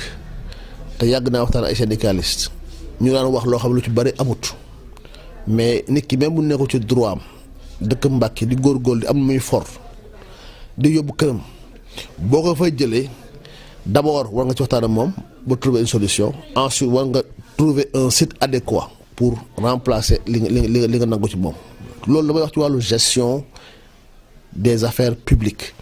te yàgg naa waxtaan ay syndicaliste ñu daan wax loo xam lu ci bari amut mais nit ki même bu nekkul ci droit am dëkk Mbacké di góorgóorlu di am muy for di yóbbu këram boo ko fay jëlee. d'abord war nga ci waxtaan ak moom ba trouver une solution ensuite war nga trouver un site adéquat pour remplacer li nga nangu ci moom loolu damay wax ci wàllu gestion des affaires publiques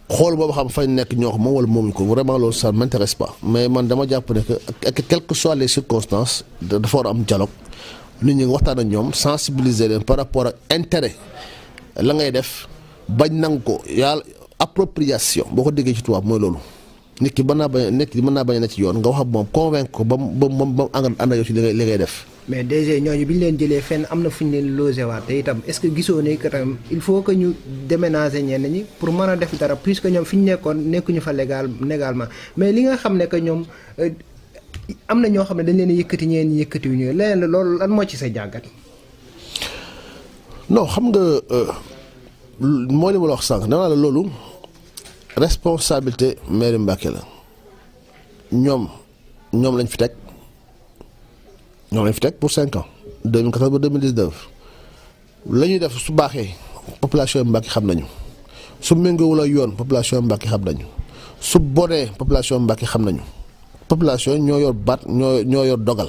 xool boobu xam fañ nekk ñoo ko moom wala moomuñ ko vraiment loolu ça m'intéresse pas mais man dama jàpp ne que quelles que soient les circonstances dafa war a am dialogue nit ñi nga waxtaan ak ñoom sensibiliser leen par rapport ak intérêt la ngay def bañ nangu ko yàlla appropriation boo ko déggee ci tubaab mooy loolu nit ki mën naa bañ a nekk ci yoon nga wax ak moom convaincre ko ba mu ànd ak yow ci li ngay def. mais DG ñooñu bi ñu leen jëlee fenn am na fu ñu leen logé waat te itam est-ce que gisoo ne que tam il faut que ñu déménager ñenn ñi pour mën a def dara puisque ñoom fi ñu nekkoon nekkuñu fa légalement mais li nga xam ne que ñoom am na ñoo xam ne dañ leen yëkkati ñeen ñi yëkkatiwuñu leneen loolu lan moo ci sa jàngat. non xam nga mooy li ma la wax sànq nee naa la loolu responsabilité mairie Mbacké la ñoom lañ fi teg. ñoo lañ fi teg pour 5 ans 2014 ba 2019 la ñuy def su baaxee population Mbacké xam nañu su méngoowul ak yoon population Mbacké xam nañu su bonee population Mbacké xam nañu population ñoo yor baat ñoo yor dogal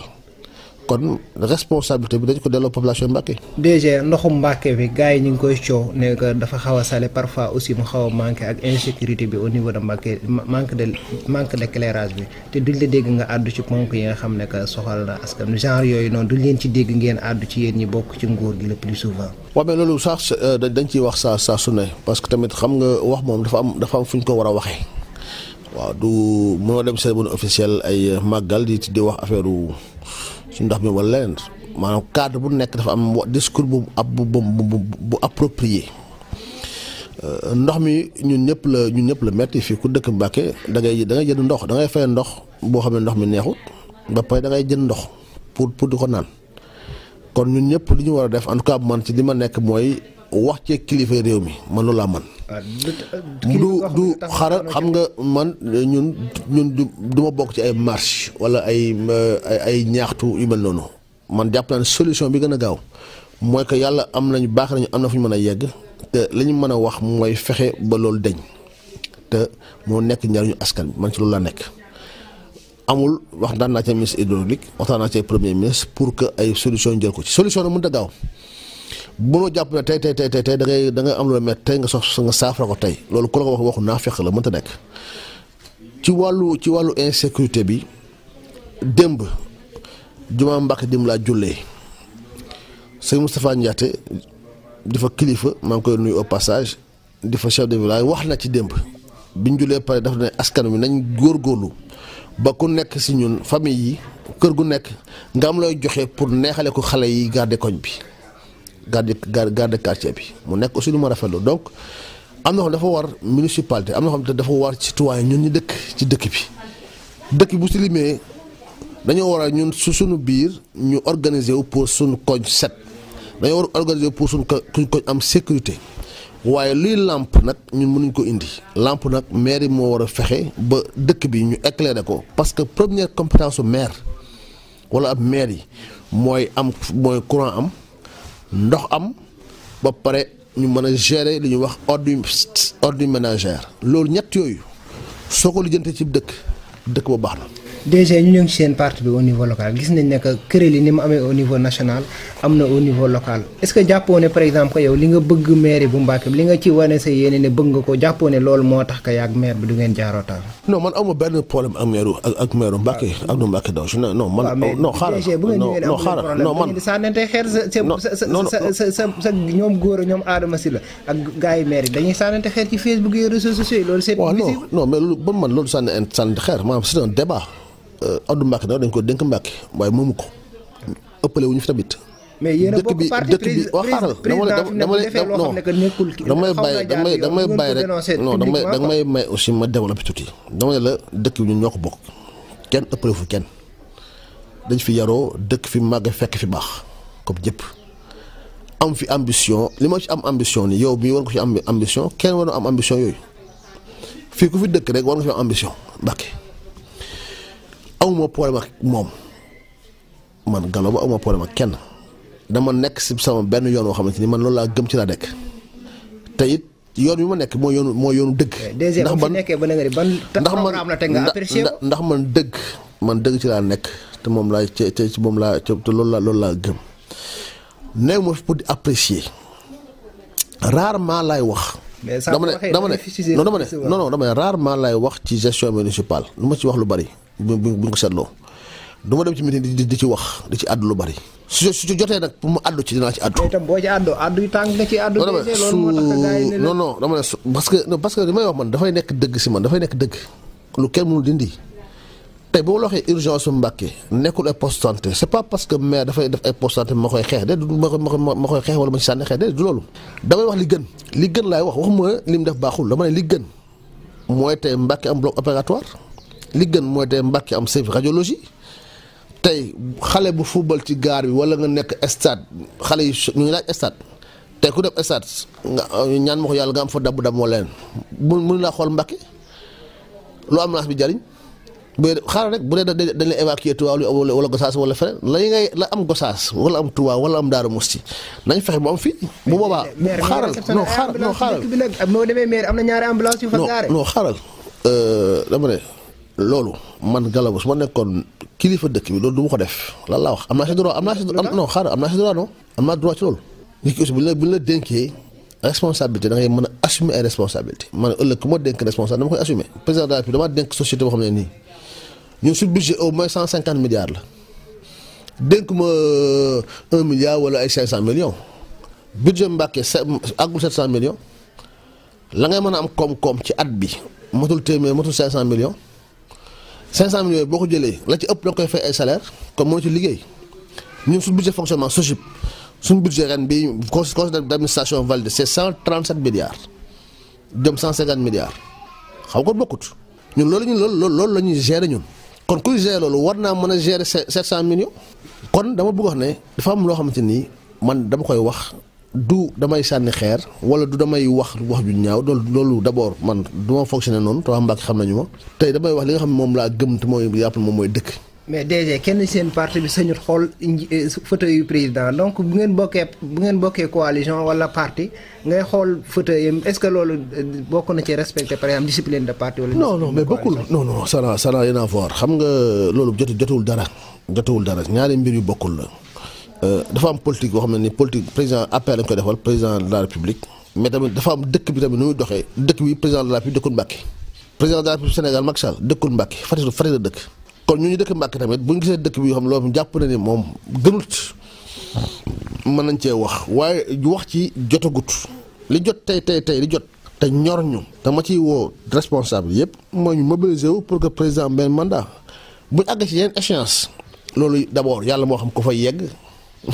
kon responsabilité bi dañ ko delloo population Mbacké. DG ndoxum Mbacké bi gars yi ñu ngi koy coow ne que dafa xaw a salé parfois aussi mu xaw a manqué ak insécurité bi au niveau de Mbacké manque d'éclairage bi te duñ la dégg nga àddu ci ponk yi nga xam ne que soxal na askan genre yooyu noonu duñ leen ci dégg ngeen àddu ci yéen ñi bokk ci nguur gi le plus souvent. waaw mais loolu sax dañ ciy wax saa su ne parce que tamit xam nga wax moom dafa am fu ñu ko war a waxee waaw du mënoo dem cérémonie officielle ay màggal di wax affaire su ndox mi wala leneen maanaam cadre bu nekk dafa am discours bu approprié ndox mi ñun ñëpp la metti fii ku dëkk Mbàkke da ngay jënd ndox da ngay fay ndox boo xam ne ndox mi neexut ba pare da ngay jënd ndox pour di ko naan kon ñun ñëpp li ñu war a def en tout cas man ci li ma nekk mooy wax ci kilifa réew mi man loolu laa man du xara xam nga man ñun du ma bokk ci ay marche wala ay ñaaxtu yu mel noonu man jàpp naa ne solution bi gën a gaaw mooy que yàlla am nañu baax nañu am na fu ñu mën a yegg te li ñu mën a wax mooy fexe ba loolu deñ te moo nekk njariñu askan bi man ci loolu laa nekk amul waxtaan naa ci ministre hydraulique waxtaan naa ci premier ministre pour que ay solution jël ko ci solution na mënut a gaaw mënoo jàpp ne tey da ngay am lu la met tey nga saafara ko tey loolu ku la ko wax waxu naa fekk la mënta nekk ci wàllu insécurité bi démb jumaa Mbàkke dim laa jullee sëñ Moustapha Ndiaté di fa kilifa maa ngi koy nuyu au passage di fa chef de village wax na ci démb biñ jullee pare dafa ne askan wi nañ góorgóorlu ba ku nekk si ñun famille yi kër gu nekk nga am looy joxe pour neexale ko xale yi garder koñ bi garder quartier bi mu nekk aussi lu ma rafetlu donc am na xam dafa war municipalité am na xam te dafa war citoyen ñun ñu dëkk ci dëkk bi bu si limee dañoo war a ñun su suñu biir ñu organiser wu pour suñu koñ set dañoo war a organiser wu pour suñu koñ am sécurité waaye luy làmp nag ñun mënuñ ko indi làmp nag maire yi moo war a fexe ba dëkk bi ñu éclairer ko parce que première compétence su maire wala ab maire yi mooy courant am ndox am ba pare ñu mën a gérer li ñuy wax ordre ménagère loolu ñett yooyu soo ko lijjantee ci dëkk ba baax na. déjà ñu ngi seen parti bi au niveau local gis nañ ne que kuréel yi ni mu amee au niveau national am na au niveau local est-ce que jàppoo ne par exemple que yow li nga bëgg maire bu Mbàkke li nga ci wane sa yéene ne bëgg nga ko jàppoo ne loolu moo tax que yaag maire bi du ngeen jaarootaal. non man amuma benn problème ak maire Mbàkke ak du Mbàkke daw non man non xaaral non man di sànnante xeer sa ñoom góor a ñoom Adama Sylla ak gars yi maire yi dañuy sànnante xeer ci Facebook yi réseaux sociaux yi loolu c'est visible. non mais loolu ba man loolu sànnante xeer maanaam c'est un débat Addu Mbàkke dañ ko dénk Mbàkke waaye moomu ko ëppale wu ñu fi tamit. mais yéen a bokk parti président damay bàyyi rek non damay may aussi ma développé tuuti dama ne la dëkk bi ñun ñoo ko bokk kenn ëppale fu kenn dañ fi yaroo dëkk fi màgg fekk fi baax comme jëpp am fi ambition li ma ci am ambition ni yow bii war nga fi am ambition kenn war na am ambition yooyu fii ku fi dëkk rek war nga fi am ambition Mbàkke awma problème ak moom man Gallo Ba awma problème ak kenn dama nekk si sama benn yoon woo xamante ni man loolu laa gëm ci laa nekk te it yoon bi ma nekk mooy yoonu dëgg. ndax man dëgg ci laa nekk te moom laa ci moom laa te loolu laa gëm néew ma fi pour di apprécier rarement laay wax. dama ne rarement laay wax ci gestion municipale lu ma ci wax lu bari. bu ko seetloo du ma dem ci meeting di ci wax di ci àddu lu bari su jotee nag pour mu àddu ci dinaa ci àddu. itam boo ci àddu yu tàng nga ci àddu. non dama ne parce que li may wax man dafay nekk dëgg si man dafay nekk dëgg lu kenn mënul dindi tey boo la waxee urgence su Mbàkke nekkul ay poste santé c'est pas parce que maire dafay def ay poste santé ma koy xeex de ma koy xeex wala ma ci sànni xeex de du loolu. damay wax li gën laay wax waxuma li mu def baaxul dama ne li gën mooy tey Mbàkke am bloc opératoire. li gën mooy tey Mbàkke am service radiologie tey xale bu football ci gaar bi wala nga nekk stade xale yi ñu ngi laaj stade tey ku dem stade nga ñaan ma ko yàlla nga am fa dabb moo leen mun laa xool Mbàkke lu ambulance bi jariñ bu xaaral rek bu dee dañ la évacuer Touba wala Gossas wala feneen la am Gossas wala am Touba wala am Daaru Musti nañ fexe bu am fii bu boobaa xaaral moo demee maire am na ñaari ambulance yu fa gaare non xaaral dama ne loolu man Gallo Ba su ma nekkoon kilifa dëkk bi loolu du ma ko def lan laa wax am naa si droit am naa si droit am naa droit ci loolu. nit ki aussi bu ñu la dénkee responsabilité da ngay mën a assumer ay responsabilité man ëllëg ku ma dénk responsable dama koy assumer président de la République damaa dénk société boo xam ne nii ñun suñu budget au moins 150 milliards la dénk ma 1 milliard wala ay 500 millions budget Mbàkke àggul 700 millions la ngay mën a am koom-koom ci at bi matul téeméer matul 500 millions. 500 millions boo ko jëlee la ci ëpp da koy fay ay salaire comme moo ci liggéey ñun suñu budget fonctionnement SOGIP suñu budget ren bi conseil d'administration validé c'est 137 milliards jëm 150 milliards xam nga bokkut ñun loolu la ñuy gérer ñun kon kuy gérer loolu war naa mën a gérer 700 millions kon dama bëgg wax ne dafa am loo xamante ni man dama koy wax du damay sànni xeer wala du damay wax ju ñaaw loolu d'abord man du ma fonctionner noonu te waa Mbàkke xam nañu ma tey damay wax li nga xam ne moom laa gëm te mooy yàpp moom mooy dëkk. mais DG kenn seen parti bi sañut xool fauteuil yu président donc bu ngeen bokkee coalition wala parti ngay xool fauteuil yi est-ce que loolu bokk na ci respecter par exemple discipline de parti wala. non mais bokkul non ça n'a rien à voir xam nga loolu jotewul dara ñaari mbir yu bokkul la. dafa am politique boo xam ne ni politique président APR lañ koy defal président de la république mais tamit dafa am dëkk bi tamit nu muy doxee dëkk bi président de la république dëkkul Mbàkke président de la république Sénégal Macky Sall dëkkul Mbàkke Fatick la dëkk kon ñu dëkk Mbàkke tamit bu ñu gisee dëkk bi yoo xam ne loolu jàpp na ni moom gënut mën nañ cee wax waaye wax ci jotagut li jot tey li jot te ñor ñu te ma ciy woo responsable yëpp mooy ñu mobiliser wu pour que président benn mandat bu ñu àgg ci yenn échéance loolu d'abord yàlla moo xam ko fay yegg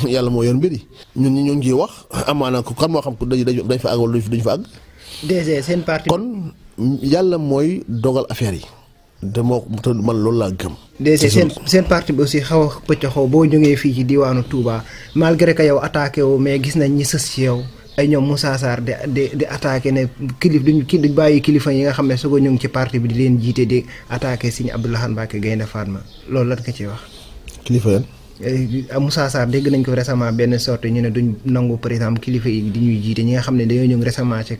yàlla moo yor mbir yi ñun ñi ñu ngi ciy wax amaana ko kan moo xam ko dañ fa àgg wala duñ fa àgg. DG seen parti. kon yàlla mooy dogal affaire yi te man loolu laa gëm. DG seen parti bi aussi xaw a pëccaxoo boo jógee fii ci diwaanu Touba malgré que yow attaqué woo mais gis nañ ñi sës ci yow ay ñoom Moussa Sarr di attaqué ne duñ bàyyi kilifa yi nga xam ne su ko ñu ngi ci parti bi di leen jiite di attaqué Serigne Abdou Lahad Mbacké Gaïndé Fatma loolu lan nga ciy wax. kilifa yan. Moussa Sarr dégg nañ ko récemment benn sorte ñu ne duñ nangu par exemple kilifa yi di ñuy jiite ñi nga xam ne dañoo ñëw récemment ci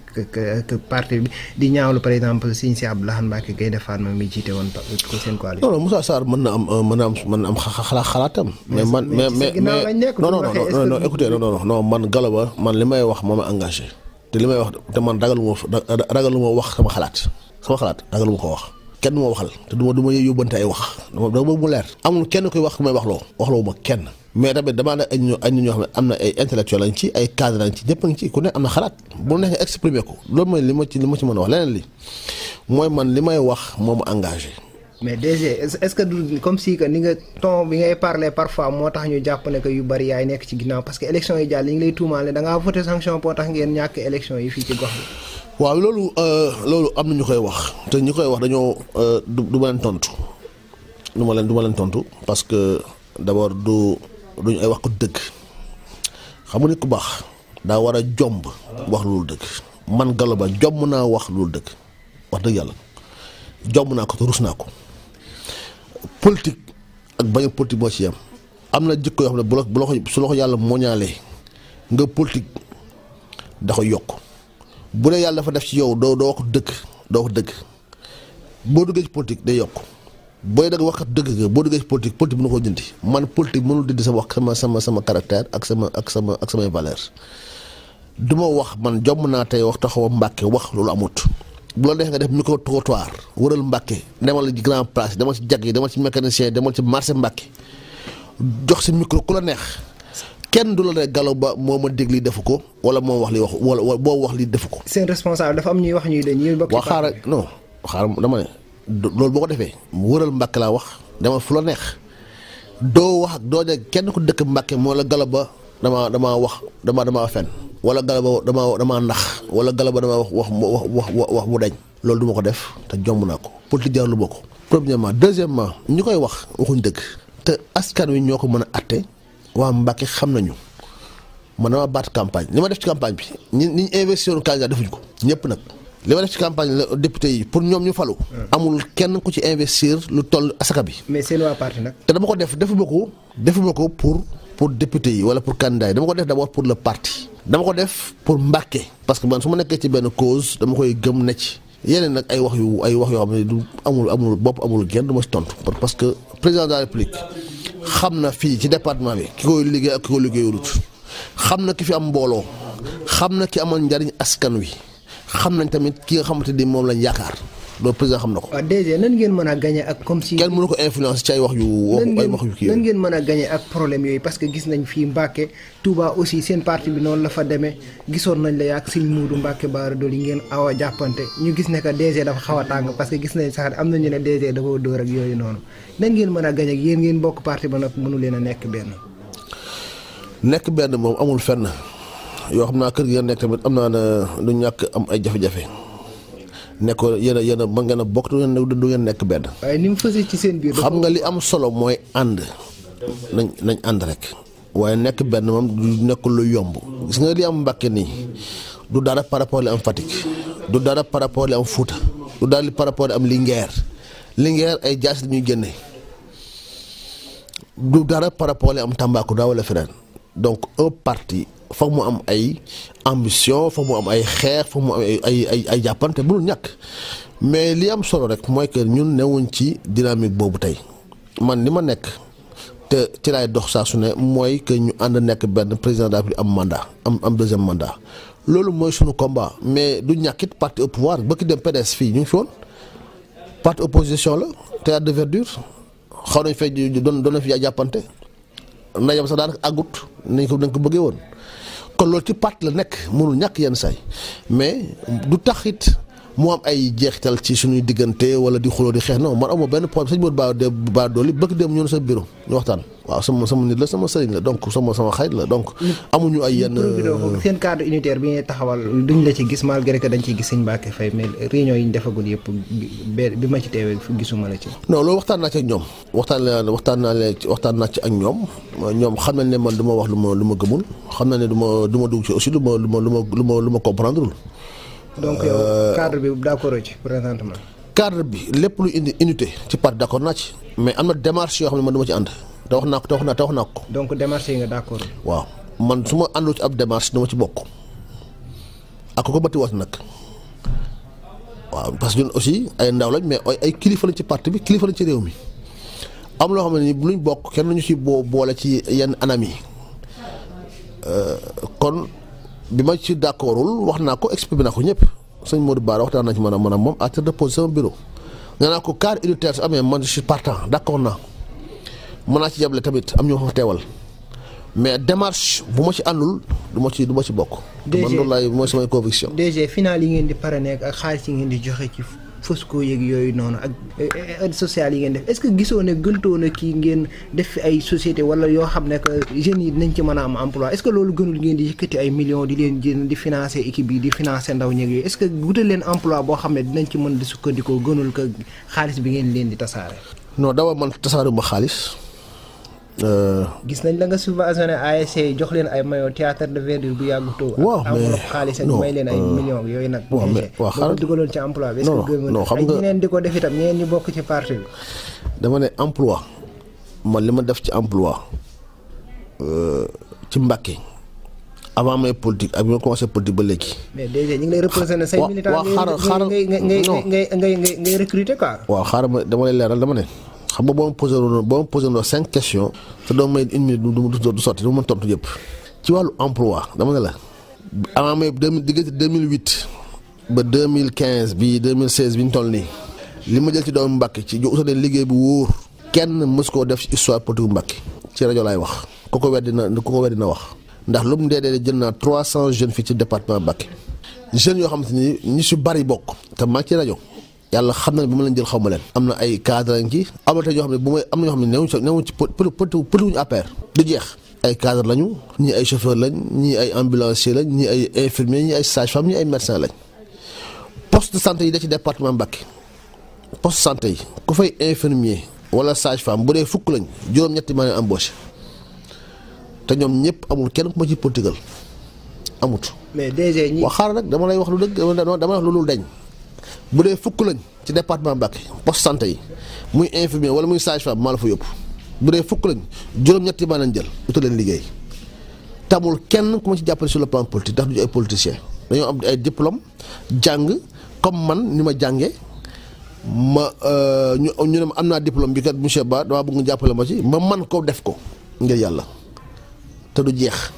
parti bi di ñaawlu par exemple Serigne si Abdou Lahad Mbacké Gaïndé Fatma mi jiite woon ko seen coalition. non Moussa Sarr mën na am xalaatam. mais non écoutez non man Gallo Ba man li may wax moo ma engagé te li may wax te man ragaluma wax sama xalaat ragaluma ko wax. kenn moo waxal te du ma yóbbante ay wax dama mu leer amul kenn koy wax ku may waxloo ma kenn mais tamit damaa ne ay nit ñoo xam ne am na ay intellectuel lañ ci ay cadre lañ ci ñëpp a ngi ci ku ne am na xalaat bu neexee exprimer ko loolu mooy li ma ci mën a wax leneen li mooy man li may wax moo ma engagé. mais DG est-ce que du comme si que ni nga ton bi ngay parler parfois moo tax ñu jàpp ne que yu bari yaay nekk ci ginnaaw parce que élection yi jàll yi ngi lay tuumaale da ngaa voté sanction boo tax ngeen ñàkk élection yi fii ci gox bi. waaw loolu am na ñu koy wax te ñu koy wax dañoo du ma leen tontu du ma leen tontu parce que d'abord duñu ay wax ko dëgg xam nga nit ku baax daa war a jomb wax loolu dëgg man Gallo Ba jomb naa wax loolu dëgg wax dëgg yàlla jomb naa ko te rus naa ko politique ak bañ a politique moo ci yem am na jikko yoo xam ne bu la ko su la ko yàlla moñaalee nga politique da koy yokk. bu dee yàlla dafa def ci yow doo wax dëgg boo duggee ci politique day yokk booy dëgg wax dëgg nga boo duggee ci politique bu na ko dindi man politique mënul dindi sama wax sama caractère ak samay valeur du ma wax man jomm naa tey wax taxaw Mbàkke wax loolu amut bu la neex nga def micro trottoir wëral Mbàkke demal ci grand place demal ci jag yi demal ci mécanicien demal ci marché Mbàkke jox si micro ku la neex kenn du la ne Gallo Ba moo ma dégg lii defu ko wala moo wax li wax wala boo wax lii defu ko. seen responsable dafa am ñuy wax ñuy bokk ci xaaral dama ne loolu boo ko defee mu wëral Mbàkke laa wax dama fu la neex doo wax doo ne kenn ku dëkk Mbàkke moo la Gallo Ba damaa wax damaa fen wala Gallo Ba damaa nax wala Gallo Ba damaa wax mu dañ loolu du ma ko def te jomb naa ko politique jarul ma ko. premièrement deuxièmement ñu koy wax waxuñ dëgg te askan wi ñoo ko mën a atte waa Mbàkke xam nañu man dama baat campagne li ma def ci campagne bi ñi investir candidat defuñ ko ñëpp nag li ma def ci campagne la député yi pour ñoom ñu falu amul kenn ku ci investir lu toll asaka bi. mais seen waa parti nag. te dama ko def defuma ko pour député yi wala pour candidat yi dama ko def d'abord pour le parti. dama ko def pour Mbàkke parce que man su ma nekkee ci benn cause dama koy gëm ne ci yeneen nag ay wax yoo xam ne du amul bopp amul genn du ma si tontu parce que président de la République xam na fii ci département bi ki koy liggéey ak ki ko liggéeyulut xam na ki fi am mbooloo xam na ki amal njariñ askan wi xam nañ tamit ki nga xamante ni moom lañ yaakaar loolu président xam na ko. waaw DG nan ngeen mën a gagné ak comme si. kenn mënu ko influence ci ay wax yu kii nan ngeen mën a gagné ak problème yooyu parce que gis nañ fii Mbàkke Touba aussi seen parti bi noonu la fa demee gisoon nañ la yaak Sëñ Muudu Mbàkke Baara Doli ngeen aw a jàppante ñu gis ne que DG dafa xaw a tàng parce que gis nañ sax am nañu ne DG dafa dóor ak yooyu noonu nan ngeen mën a gagné ak yéen ngeen bokk parti ba nag mënu leen a nekk benn. nekk benn moom amul fenn yoo xam naa kër gi nga nekk tamit am naa ne du ñàkk am ay jafe-jafe ne ko yéen a mën ngeen a bokk du ngeen nekk benn. waaye ni mu fësee ci seen biir. xam nga li am solo mooy ànd nañ ànd rek waaye nekk benn moom du nekkul lu yomb gis nga li am Mbàkke nii du dara par rapport li am Fatick du dara par rapport li am Fuuta du dara par rapport li am Linguère ay jaas la ñuy génne du dara par rapport li am Tambacounda wala feneen donc un parti foog mu am ay ambition foog mu am ay xeex foog mu am ay jàppante bu dul ñàkk mais li am solo rek mooy que ñun newuñ ci dynamique boobu tey man li ma nekk te ci laay dox saa su ne mooy que ñu ànd nekk benn président de la République am mandat am deuxième mandat loolu mooy sunu combat mais du ñàkkit parti au pouvoir bëgg dem PDS fii ñu ngi fi woon parti opposition la théâtre de verdure xaw nañ fay doon na fi jàppante ndajam sax daanaka àggut nañ ko bëggee woon kon loolu ci parti la nekk mënul ñàkk yenn say mais du taxit mu am ay jeexital ci suñuy diggante wala di xuloo di xeex non man amoo benn problème sëñ Modou Bara Dolly bëgg dem ñëw sa bureau ñu waxtaan waaw sama nit la sama sëriñ la donc sama xarit la donc amuñu ay yenn seen cadre unitaire bi ngay taxawal duñ la ci gis malgré que dañ ciy gis sëñ Mbacké Faye mais réunion yi ñu defagul yëpp bi ma ci teewee gisuma la ci non loolu waxtaan naa ci ak ñoom waxtaan naa ci ak ñoom xam nañ ne man du ma wax lu ma gëmul xam na ne du ma dugg ci aussi lu ma comprendreul donc yow cadre bi d'accord ci présentement. cadre bi lépp lu indi unité ci parti d'accord naa ci mais am na démarche yoo xam ne man dama ci ànd te wax naa ko. donc démarche yi nga d'accord. waaw man su ma àndul ci ab démarche dama ci bokk ak ko bati wat nag waaw parce que ñun aussi ay ndaw lañ mais ay kilifa lañ ci parti bi kilifa lañ ci réew mi am loo xam ne ni luñ bokk kenn ñu ci boole ci yenn anam yi kon. bi ma ci d'accordul wax naa ko expliqué naa ko ñëpp sëñ Modou Bara waxtaan naa ci man moom à titre de pose sama bureau nga naa ko cadre unitaire su amee man je suis partant d'accord naa mën naa ci jable tamit am ñu fa teewal mais démarche bu ma ci àndul du ma ci bokk. man loolu laay mooy samay conviction. DG final yi ngeen di parrainer ak xaalis yi ngeen di joxe ci Fosco yeeg yooyu noonu ak aide sociale yi ngeen def est-ce que gisoo ne gëntoo na kii ngeen def fi ay société wala yoo xam ne que jeunes yi dinañ ci mën a am emploi est-ce que loolu gënul ngeen di yëkkati ay millions di leen jënd di financer équipe yi di financer ndaw ñeeg yooyu est-ce que wutal leen emploi boo xam ne dinañ ci mën di sukkandikoo gënul que xaalis bi ngeen leen di tasaare. non dama man tasaaruma xaalis. gis nañ la nga subventionné ASC jox leen ay maillot théâtre de verdure bu yàggutoo. waaw mais enveloppe xaalis ak may leen ay millions yooyu nag. waaw mais waaw xaaral dugaloon ci emploi bi. non non xam nga ak ñeneen di ko def itam ñeneen ñu bokk ci parti bi. dama ne emploi man li ma def ci emploi ci Mbacké avant may politique ak bi ma commencé politique ba léegi. mais déjà ñu ngi lay représenter say militants. waaw xaaral ngay recruter quoi. waaw xaaral ma dama lay leeral dama ne. xam nga boo ma posé woon 5 questions te doo may une minute du sotti du ma mën tontu yëpp ci wàllu emploi dama ne la avant may diggante 2008 ba 2015 bi 2016 bi ñu toll nii li ma jël ci doomu Mbacké ci ju utal leen liggéey bu wóor kenn mës koo def ci histoire politique Mbacké ci rajo laay wax ku ko weddi na wax ndax lu mu dee jël naa 300 jeunes fii ci département Mbacké jeunes yoo xamante ni ñi su bari bokk te maa ci rajo. yàlla xam na ne bu ma leen jël xaw ma leen am na ay cadre lañ ci am na tey ñoo xam ne am na ñoo xam ne newuñ ci pëtiwuñu APR du jeex ay cadre lañu ñii ay chauffeur lañ ñii ay ambulancier lañ ñii ay infirmier ñii ay sage-femme ñii ay médecin lañ poste de santé yi da ci département Mbacké poste de santé yi ku fay infirmier wala sage-femme bu dee fukk lañ juróom-ñetti maa leen embauché te ñoom ñëpp amul kenn ku ma ci politigal amut. mais DG ñi wax xaaral nag dama lay wax lu dëgg dama lay wax lu dul deñ bu dee fukk lañ ci département Mbacké poste santé yi muy infirmier wala muy sage-femme maa la fa yóbbu bu dee fukk lañ juróom-ñetti maa leen jël uta leen liggéey tamul kenn ku ma ci jàppale sur le plan politique ndax du ñu ay politiciens dañoo am ay diplôme jàng comme man ni ma jàngee ma ñu ne ma am naa diplôme bi kat monsieur Ba damaa bëgg nga jàppale ma ci ma man ko def ko ngir yàlla te du jeex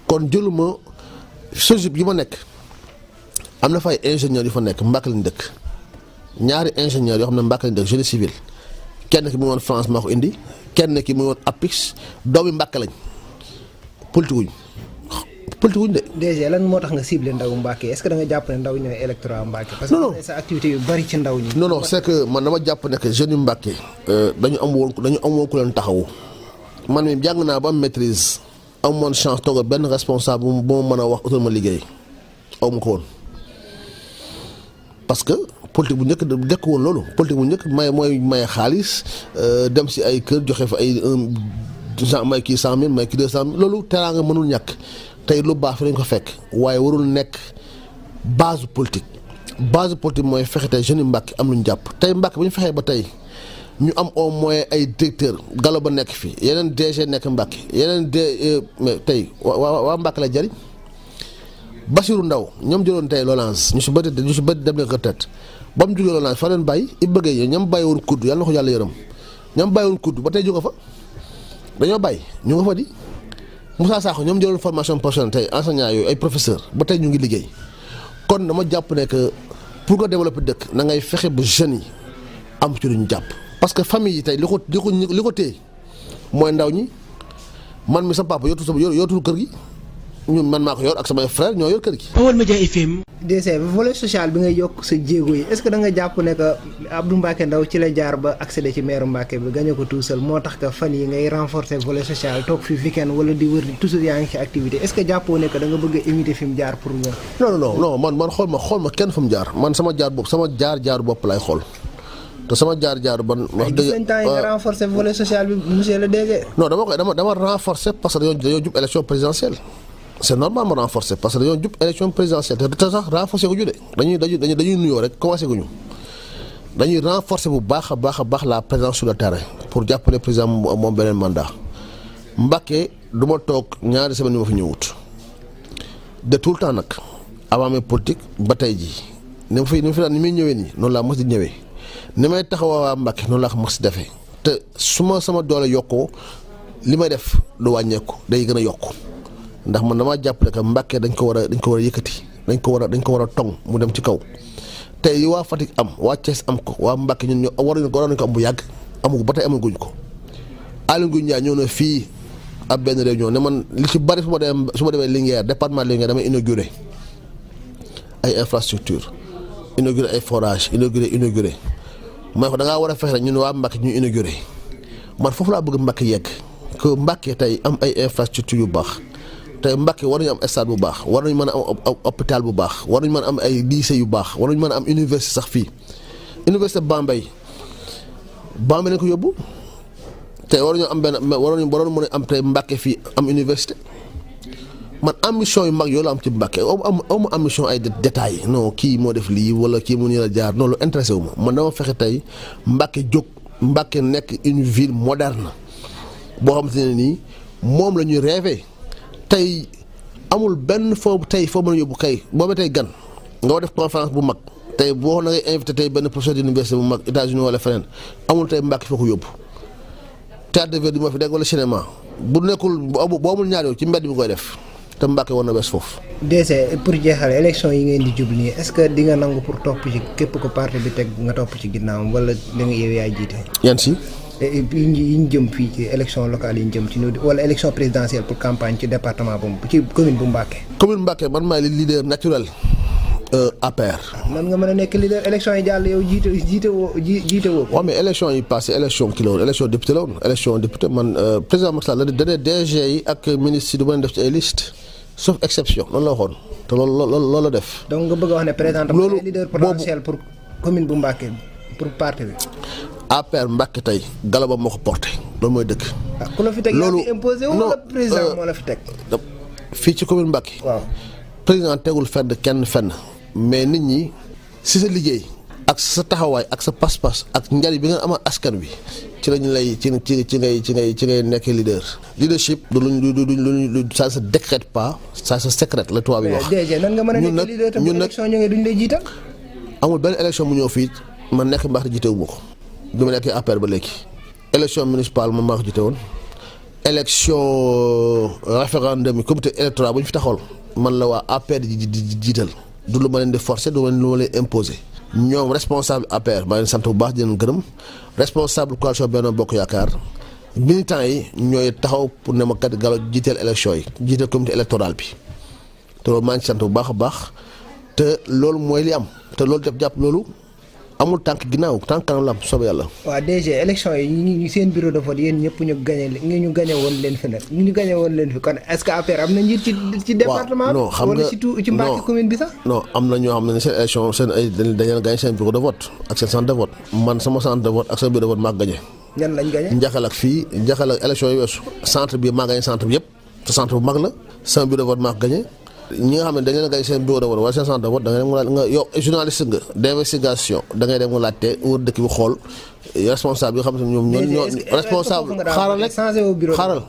kon jëluma SOGIP yi ma nekk am na fay ingénieurs yu fa nekk Mbacké lañ dëkk ñaari ingénieurs yoo xam ne Mbacké lañ dëkk génie civil kenn ki mu ngi woon France maa ko indi kenn ki mu ngi woon APIX doomi Mbacké lañ politique wuñ de. DG lan moo tax nga ciblé ndaw Mbacké est-ce que da nga jàpp ne ndaw ñooy électorat Mbacké. parce que sa activité yu bari ci ndaw ñi. non c'est que man dama jàpp ne que jeunes yu Mbacké dañu am woon ku leen taxawu man mi jàng naa ba am maîtrise amoon chance toogal benn responsable bu ma mën a wax utal ma liggéey aw ma ko woon. parce que politique bu njëkk dekk woon loolu politique bu njëkk mooy maye xaalis dem si ay kër joxe fa ay may kii 100 000 may kii 200 000 loolu teraanga mënul ñàkk tey lu baax fi lañ ko fekk waaye warul nekk base politique mooy fexe tey jeunes yi Mbàkke am lu ñu jàpp tey Mbàkke bu ñu fexee ba tey ñu am au moins ay directeur Gallo Ba nekk fi yeneen DG nekk Mbàkke yeneen mais tey waa Mbàkke la jariñ Bassirou Ndaw ñoom jëloon tey Lonase ñu si bëri dem leen ko tet ba mu jógee Lonase fa leen bàyyi i bëggee ñoom bàyyi woon kudd yàlla na ko yàlla yërëm ñoom bàyyi woon kudd ba tey jóge fa dañoo bàyyi ñu nga fa di Moussa Sakho ñoom jëloon formation professionnelle tey enseignant yooyu ay professeur ba tey ñu ngi liggéey kon dama jàpp ne que pour nga développer dëkk na ngay fexe ba jeunes yi am ci lu ñu jàpp parce que famille yi tey li ko téye mooy ndaw ñi man mi sa papa yootul kër gi ñun man maa ko yor ak samay frère ñoo yor kër gi. Baol Média FM. DC volet social bi ngay yokk sa jéego yi est-ce que da nga jàpp ne que Abdou Mbacké Ndao ci la jaar ba accéder ci maire Mbacké bi gañe ko tout seul moo tax que fan yi ngay renforcer volet social toog fi weekend wala di wër toujours yaa ngi ci activité est-ce que jàppoo ne que da nga bëgg a imiter fi mu jaar pour nga. non man xool ma kenn fa mu jaar man sama jaar bopp lay xool. te sama jaar ban wax dëgg nga renforcer volet social bi monsieur le DG. non dama renforcer parce que dañoo jub élection présidentielle c'est normal ma renforcer parce que dañoo jub élection présidentielle te sax renforcer gu ñu de dañuy nuyoo rek commencé gu ñu dañuy renforcer bu baax a baax la présence sur le terrain pour jàppale président moom beneen mandat Mbacké du ma toog ñaari semaine yu ma fi ñëwut de tout le temps nag avant mes politique ba tey jii ni muy ñëwee nii noonu laa mos di ñëwee. ni may taxawaa waa Mbàkke noonu laa ko mos defee te su ma sama doole yokkoo li may def du wàññeeku day gën a yokku ndax man damaa jàppale que Mbàkke dañ ko war a yëkkati dañ ko war a tong mu dem ci kaw tey yi waa Fatick am waa Thiès am ko waa Mbàkke ñun ñoo waroon nañ ko am bu yàgg amuko ba tey amaguñ ko Aly Ngouille Ndiaye ñëw na fii ab benn réunion ne man li ci bari su ma demee Linguère département Linguère damay inauguré ay infrastructure inauguré ay forage inauguré mooy ko da ngaa war a fexe rek ñun waa Mbàkke ñu inauguré man foofu laa bëgg Mbàkke yegg que Mbàkke tey am ay infrastructure yu baax tey Mbàkke war nañu am stade bu baax war nañu mën a am hôpital bu baax war nañu mën a am ay lycée yu baax war nañu mën a am université sax fii université Bambey lañ ko yóbbu tey war nañu mën a am tey Mbàkke fii am université man ambition yu mag yoo la am ci Mbàkke amu ambition ay détails non kii moo def lii wala kii mu nii la jaar non lu intéressé wu ma man dama fexe tey Mbàkke jóg Mbàkke nekk une ville moderne boo xamante ne nii moom la ñuy rêvé tey amul benn foo mën a yóbbu kay boobu tey gan nga war def conférence bu mag tey boo na ngay invité tey benn professeur d'université bu mag États-Unis wala feneen amul tey Mbàkke foo ko yóbbu théâtre de verdure moo fi dégg wala cinéma bu nekkul boo amul ñaar yow ci mbedd bi koy def te Mbàkke war na bees foofu. DC pour jeexal élection yi ngeen di jublu nii est-ce que di nga nangu pour topp ci képp ko parti bi teg nga topp ci ginnaawam wala da nga yow yaay jiite. yan si. yi ñu jëm fii ci élection locale yi ñu jëm ci wala élection présidentielle pour campagne ci département bu ci commune bu Mbàkke. commune Mbàkke man maay leader naturel APR. man nga mën a nekk leader élection yi jàll yow jiite woo. waaw mais élection yi passé élection kii la woon élection député la woon élection député man président Macky Sall la dana DG yi ak ministre yi du mën def ci ay liste sauf exception loolu la waxoon te loolu la def. donc nga bëgg a wax ne président loolu leader potentiel pour commune bu Mbàkke pour parti bi. APR Mbàkke tey Gallo Ba moo ko porté loolu mooy dëkk. ku la fi teg yaa ngi imposé wala président moo la fi teg. fii ci commune Mbàkke. waaw président tegul fenn mais nit ñi si sa liggéey ak sa taxawaay ak sa pas-pas ak njariñ bi nga amal askan wi ci lañu lay ci ngay nekkee leadership du ça se décrète pas ça se sécrète la tubaab yi wax. DG nan nga mën a nekk leader tam élection ñëwee duñ lay jiital. amul benn élection mu ñëw fii man nekk mbaax di jiite wu ma ko bi ma nekkee APR ba léegi élection municipale man maa ko jiite woon élection référendum yi comité électoral bu ñu fi taxawal man la waa APR di jiital du lu ma leen di forcer du lu ma leen imposer ñoom responsable APR maa leen sant bu baax di leen gërëm responsable coalition Benno Bokk Yaakaar militants yi ñooy taxaw pour ne ma kat Gallo jiiteel élection yi jiiteel comité électoral bi te loolu maa ngi sant bu baax a baax te loolu mooy li am te loolu jàpp loolu amul tànk ginnaaw tànk kanam la am soobee yàlla. waaw DG élection yi ñu seen bureau de vote yéen ñëpp ñu gagné woon leen fi nag ñu gagné woon leen fi kon est-ce que APR am na njiit ci département. non xam nga wala surtout ci Mbacké commune bi sax. non am na ñoo xam ne seen élection seen ay dañu gagné seen bureau de vote ak seen centre de vote man sama centre de vote ak seen bureau de vote maa gagné. ñan lañ gagné. Njaxal ak fii Njaxal ak élection yi weesu centre bi maa gagné centre bi yëpp te centre bu mag la sama bureau de vote maa gagné. ñi nga xam ne dañu leen a gañ seen bureau de vote wala seen centre de vote da ngay dem nga laaj nga yow journaliste nga d'investigation da ngay dem nga laajte wër dëkk bi xool responsable yi nga xam ne ñoom ñoo responsable xaaral rek xaaral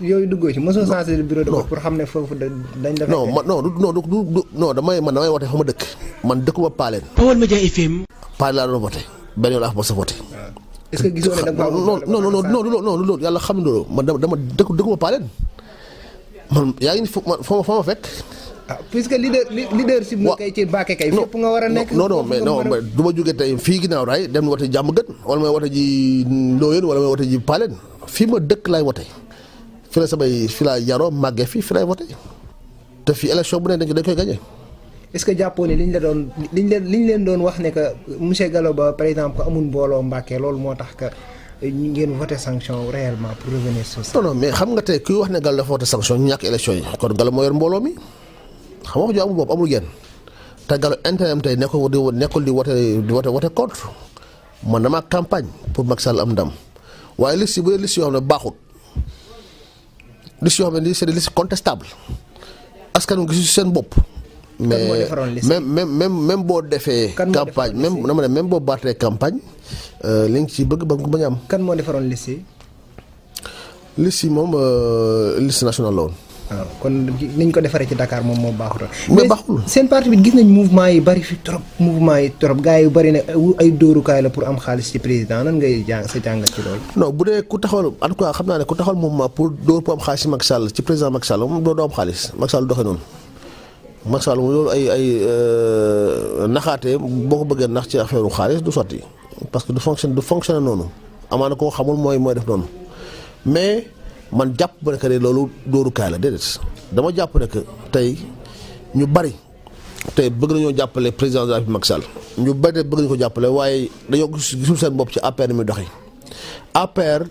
yooyu duggoo ci mosoo changé bureau de vote pour xam ne foofu dañ la non damay wote fa ma dëkk man dëkkuma Paaleen Baol Média FM Paaleen laa doon voté benn yoon laa fa mos a voté est-ce que gisoo ne da nga non loolu yàlla xam ne loolu man dama dëkkuma Paaleen man yaa ngi ni fa ma fekk. puisque leadership nga kay ci Mbacké kay fépp nga war a nekk. non mais du ma jógee tey fii ginnaaw raay dem wote jàmm gën wala may wote ji Ndoyeen wala may wote ji Paaleen fii ma dëkk laay wote fi la fi laa yaroo màggee fi laay wote te fii élection bu ne dañ koy gagné. est-ce que jàppoo ne liñ leen doon wax ne que monsieur Gallo Ba par exemple amul mbooloo Mbacké loolu moo tax que. ñu ngeen voté sanction réellement pour revenir sur ça. non mais xam nga tey kuy wax ne Gallo dafa voté sanction ñu ñàkk élection yi kon Gallo moo yor mbooloo mi xam nga wax ju amul bopp amul genn te Gallo intérêt tey nekkul di voté contre man dama campagne pour Macky Sall am ndam waaye liste yi bu dee liste yoo xam ne baaxul liste yoo xam ne c'est des listes contestables askan wi gisu seen bopp. mais même boo defee. campagne même boo baatee campagne li nga ci bëgg bañ a am. kan moo defaroon liste yi. liste yi moom liste nationale la woon. waaw kon niñ ko defaree ci Dakar moom moo baaxul. mais baaxul seen parti bi gis nañ mouvement yi bari fi trop gars yu bari ne ay dóorukaay la pour am xaalis ci président nan ngay sa jàngat ci loolu. non bu dee ku taxawal en tout cas xam naa ne ku taxawal mouvement pour dóor pour am xaalis ci Macky Sall ci président Macky Sall moom doo am xaalis Macky Sall doxee noonu. Macky Sall loolu ay naxaate boo ko bëggee nax ci affaire xaalis du sotti parce que du fonctionner noonu amaana koo xamul mooy def noonu mais man jàpp ba ne que loolu dóorukaay la déedéet dama jàpp ne que tey ñu bari tey bëgg nañoo jàppale président de la République Macky Sall ñu bari bëgg nañu ko jàppale waaye dañoo gisul seen bopp ci APR mi doxi APR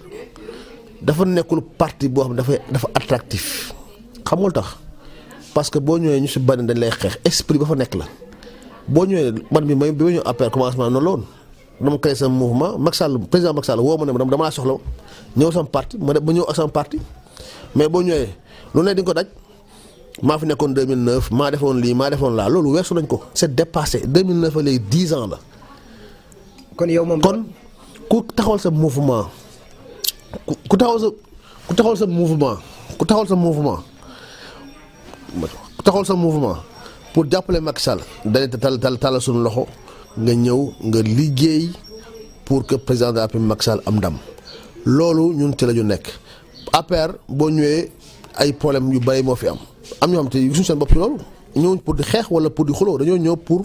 dafa nekkul parti boo xam ne dafa attractif xam nga lu tax. parce que boo ñëwee ñu si bari dañ lay xeex esprit ba fa nekk la boo ñëwee man bi ma ñëw APR commencement noonu la woon dama créé sama mouvement Macky Sall président Macky Sall woo ma ne ma dama laa soxla ñëw sama parti ma ñëw ak sama parti mais boo ñëwee lu ne di nga ko daj maa fi nekkoon 2009 maa defoon lii maa defoon laa loolu weesu nañ ko c'est dépassé 2009 léegi 10 ans la. kon yow moom kon ku taxawal sa mouvement ku taxawal sa mouvement pour jàppale Macky Sall dañuy tal suñu loxo nga ñëw nga liggéey pour que président de la République Macky Sall am ndam loolu ñun ci la ñu nekk APR boo ñëwee ay problème yu bari moo fi am ñoo xam te gisuñu seen bopp ci loolu ñëwuñ pour di xeex wala pour di xuloo dañoo ñëw pour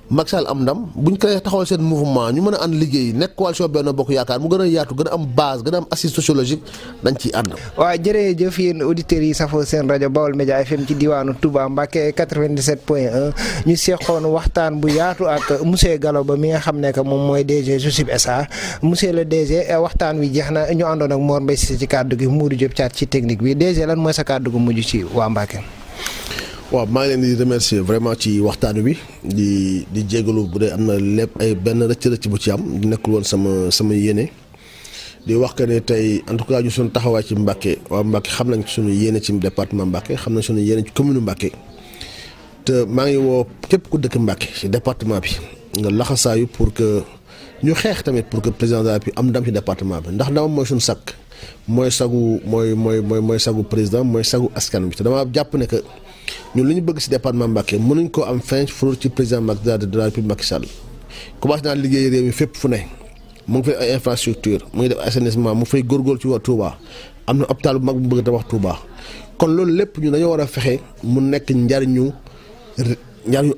Macky Sall am ndam buñ créé taxawal seen mouvement ñu mën a ànd liggéey nekk coalition Benno Bokk Yaakaar mu gën a yaatu gën a am base gën a am assise sociologique dañ ciy ànd. waaw jërëjëf yéen auditeurs yi safoo seen rajo Baol Média FM ci diwaanu Touba Mbacké 97.1 ñu seqoon waxtaan bu yaatu ak monsieur Gallo Ba mi nga xam ne que moom mooy DG SOSIP SA monsieur le DG waxtaan wi jeex na ñu àndoon ak Mor Mbaye Cissé ci kàddu gi Modou Diop Thiat ci technique bi DG lan mooy sa kàddu gu mujj ci waa Mbacké. waaw maa ngi leen di remercier vraiment ci waxtaan wi di jégalu bu dee am na lépp ay benn rëcc bu ci am nekkul woon sama yéene di wax que ne tey en tout cas ñu suñu taxawaay ci Mbacké waa Mbacké xam nañ suñu yéene ci département Mbacké xam nañ suñu yéene ci commune Mbacké te maa ngi woo képp ku dëkk Mbacké ci département bi nga laxasaayu pour que ñu xeex tamit pour que président de la République am ndam ci département bi ndax ndamam mooy suñu sakk mooy sagu mooy sagu président mooy sagu askan bi te dama jàpp ne que ñun li ñu bëgg ci département Mbacké mënuñ koo am fin fur ci président de la République Macky Sall commencé naa liggéey réew mi fépp fu ne mu ngi fay ay infrastructure mu ngi def assainissement mu fay góorgóorlu ci waa Touba am na hôpital bu mag bu bëgg a tabax Touba kon loolu lépp ñu dañoo war a fexe mu nekk njariñu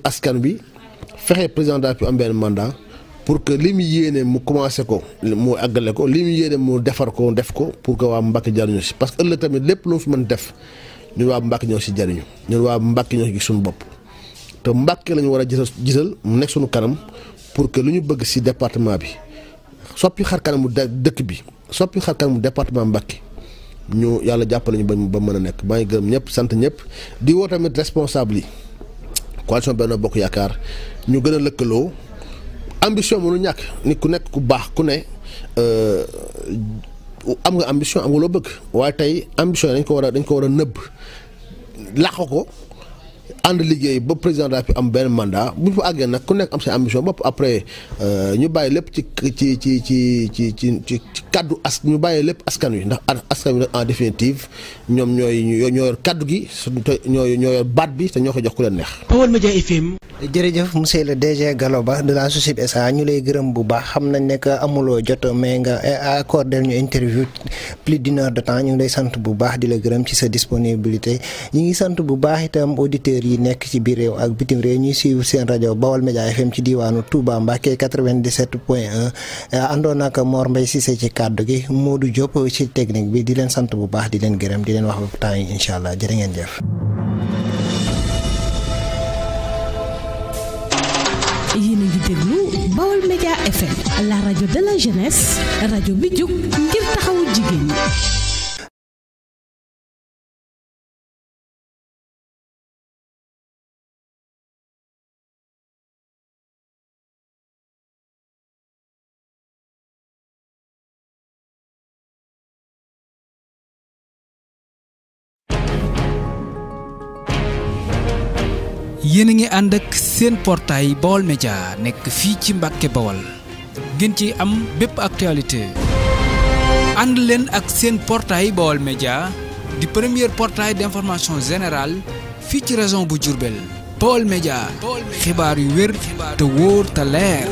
askan bi fexe président de la République am benn mandat pour que li mu yéene mu commencé ko mu àggale ko li mu yéene mu defar ko def ko pour que waa Mbacké jariñu ci parce que ëllëg tamit lépp lu mu fi mën def ñun waa Mbacké ñoo ci jariñu ñun waa Mbacké ñoo ci gis suñu bopp te Mbacké la ñu war a gisal mu nekk suñu kanam pour que lu ñu bëgg ci département bi soppi xar kanamu dëkk bi soppi xar kanamu département Mbacké ñu yàlla jàppale ñu ba mën a nekk maa ngi gërëm ñëpp sant ñëpp di woo tamit responsable yi coalition Benno Bokk Yaakaar ñu gën a lëkkaloo ambition mënu ñàkk nit ku nekk ku baax ku ne am nga ambition am nga loo bëgg waaye tey ambition dañ ko war a nëbb làq ko ànd liggéey ba président de la République am benn mandat bu ñu fa àggee nag ku nekk am sa ambition bopp après ñu bàyyi lépp ci kaddu ñu bàyyi lépp askan wi ndax askan wi nag en définitive ñoom ñoo yor kaddu gi ñoo yor baat bi te ñoo ko jox ku leen neex. Baol Média FM. jërëjëf monsieur le DG Gallo Ba de la SOSIP SA ñu lay gërëm bu baax xam nañ ne que amuloo jot mais nga accordé ñu interview plus d'une heure de temps ñu ngi lay sant bu baax di la gërëm ci sa disponibilité ñu ngi sant bu baax itam auditeurs yi nekk ci biir réew ak bitim réew ñuy suivre seen rajo Baol Média FM ci diwaanu Touba Mbacké 97.1 àndoon ak Mor Mbaye Cissé ci kàddu gi Modou Diop ci technique bi di leen sant bu baax di leen gërëm di leen wax ba temps yi incha allah jërë ngeen jëf. yéen a ngi déglu Baol Média FM la rajo de la jeunesse rajo bi jóg ngir taxawu jigéen ñi. yéen a ngi ànd ak seen portail Baol Média nekk fii ci Mbàkke Bawol ngeen ci am bépp actualité ànd leen ak seen portail Baol Média di premier portail d'information générale fii ci région bu Diourbel Baol Média xibaar yu wér te wóor te leer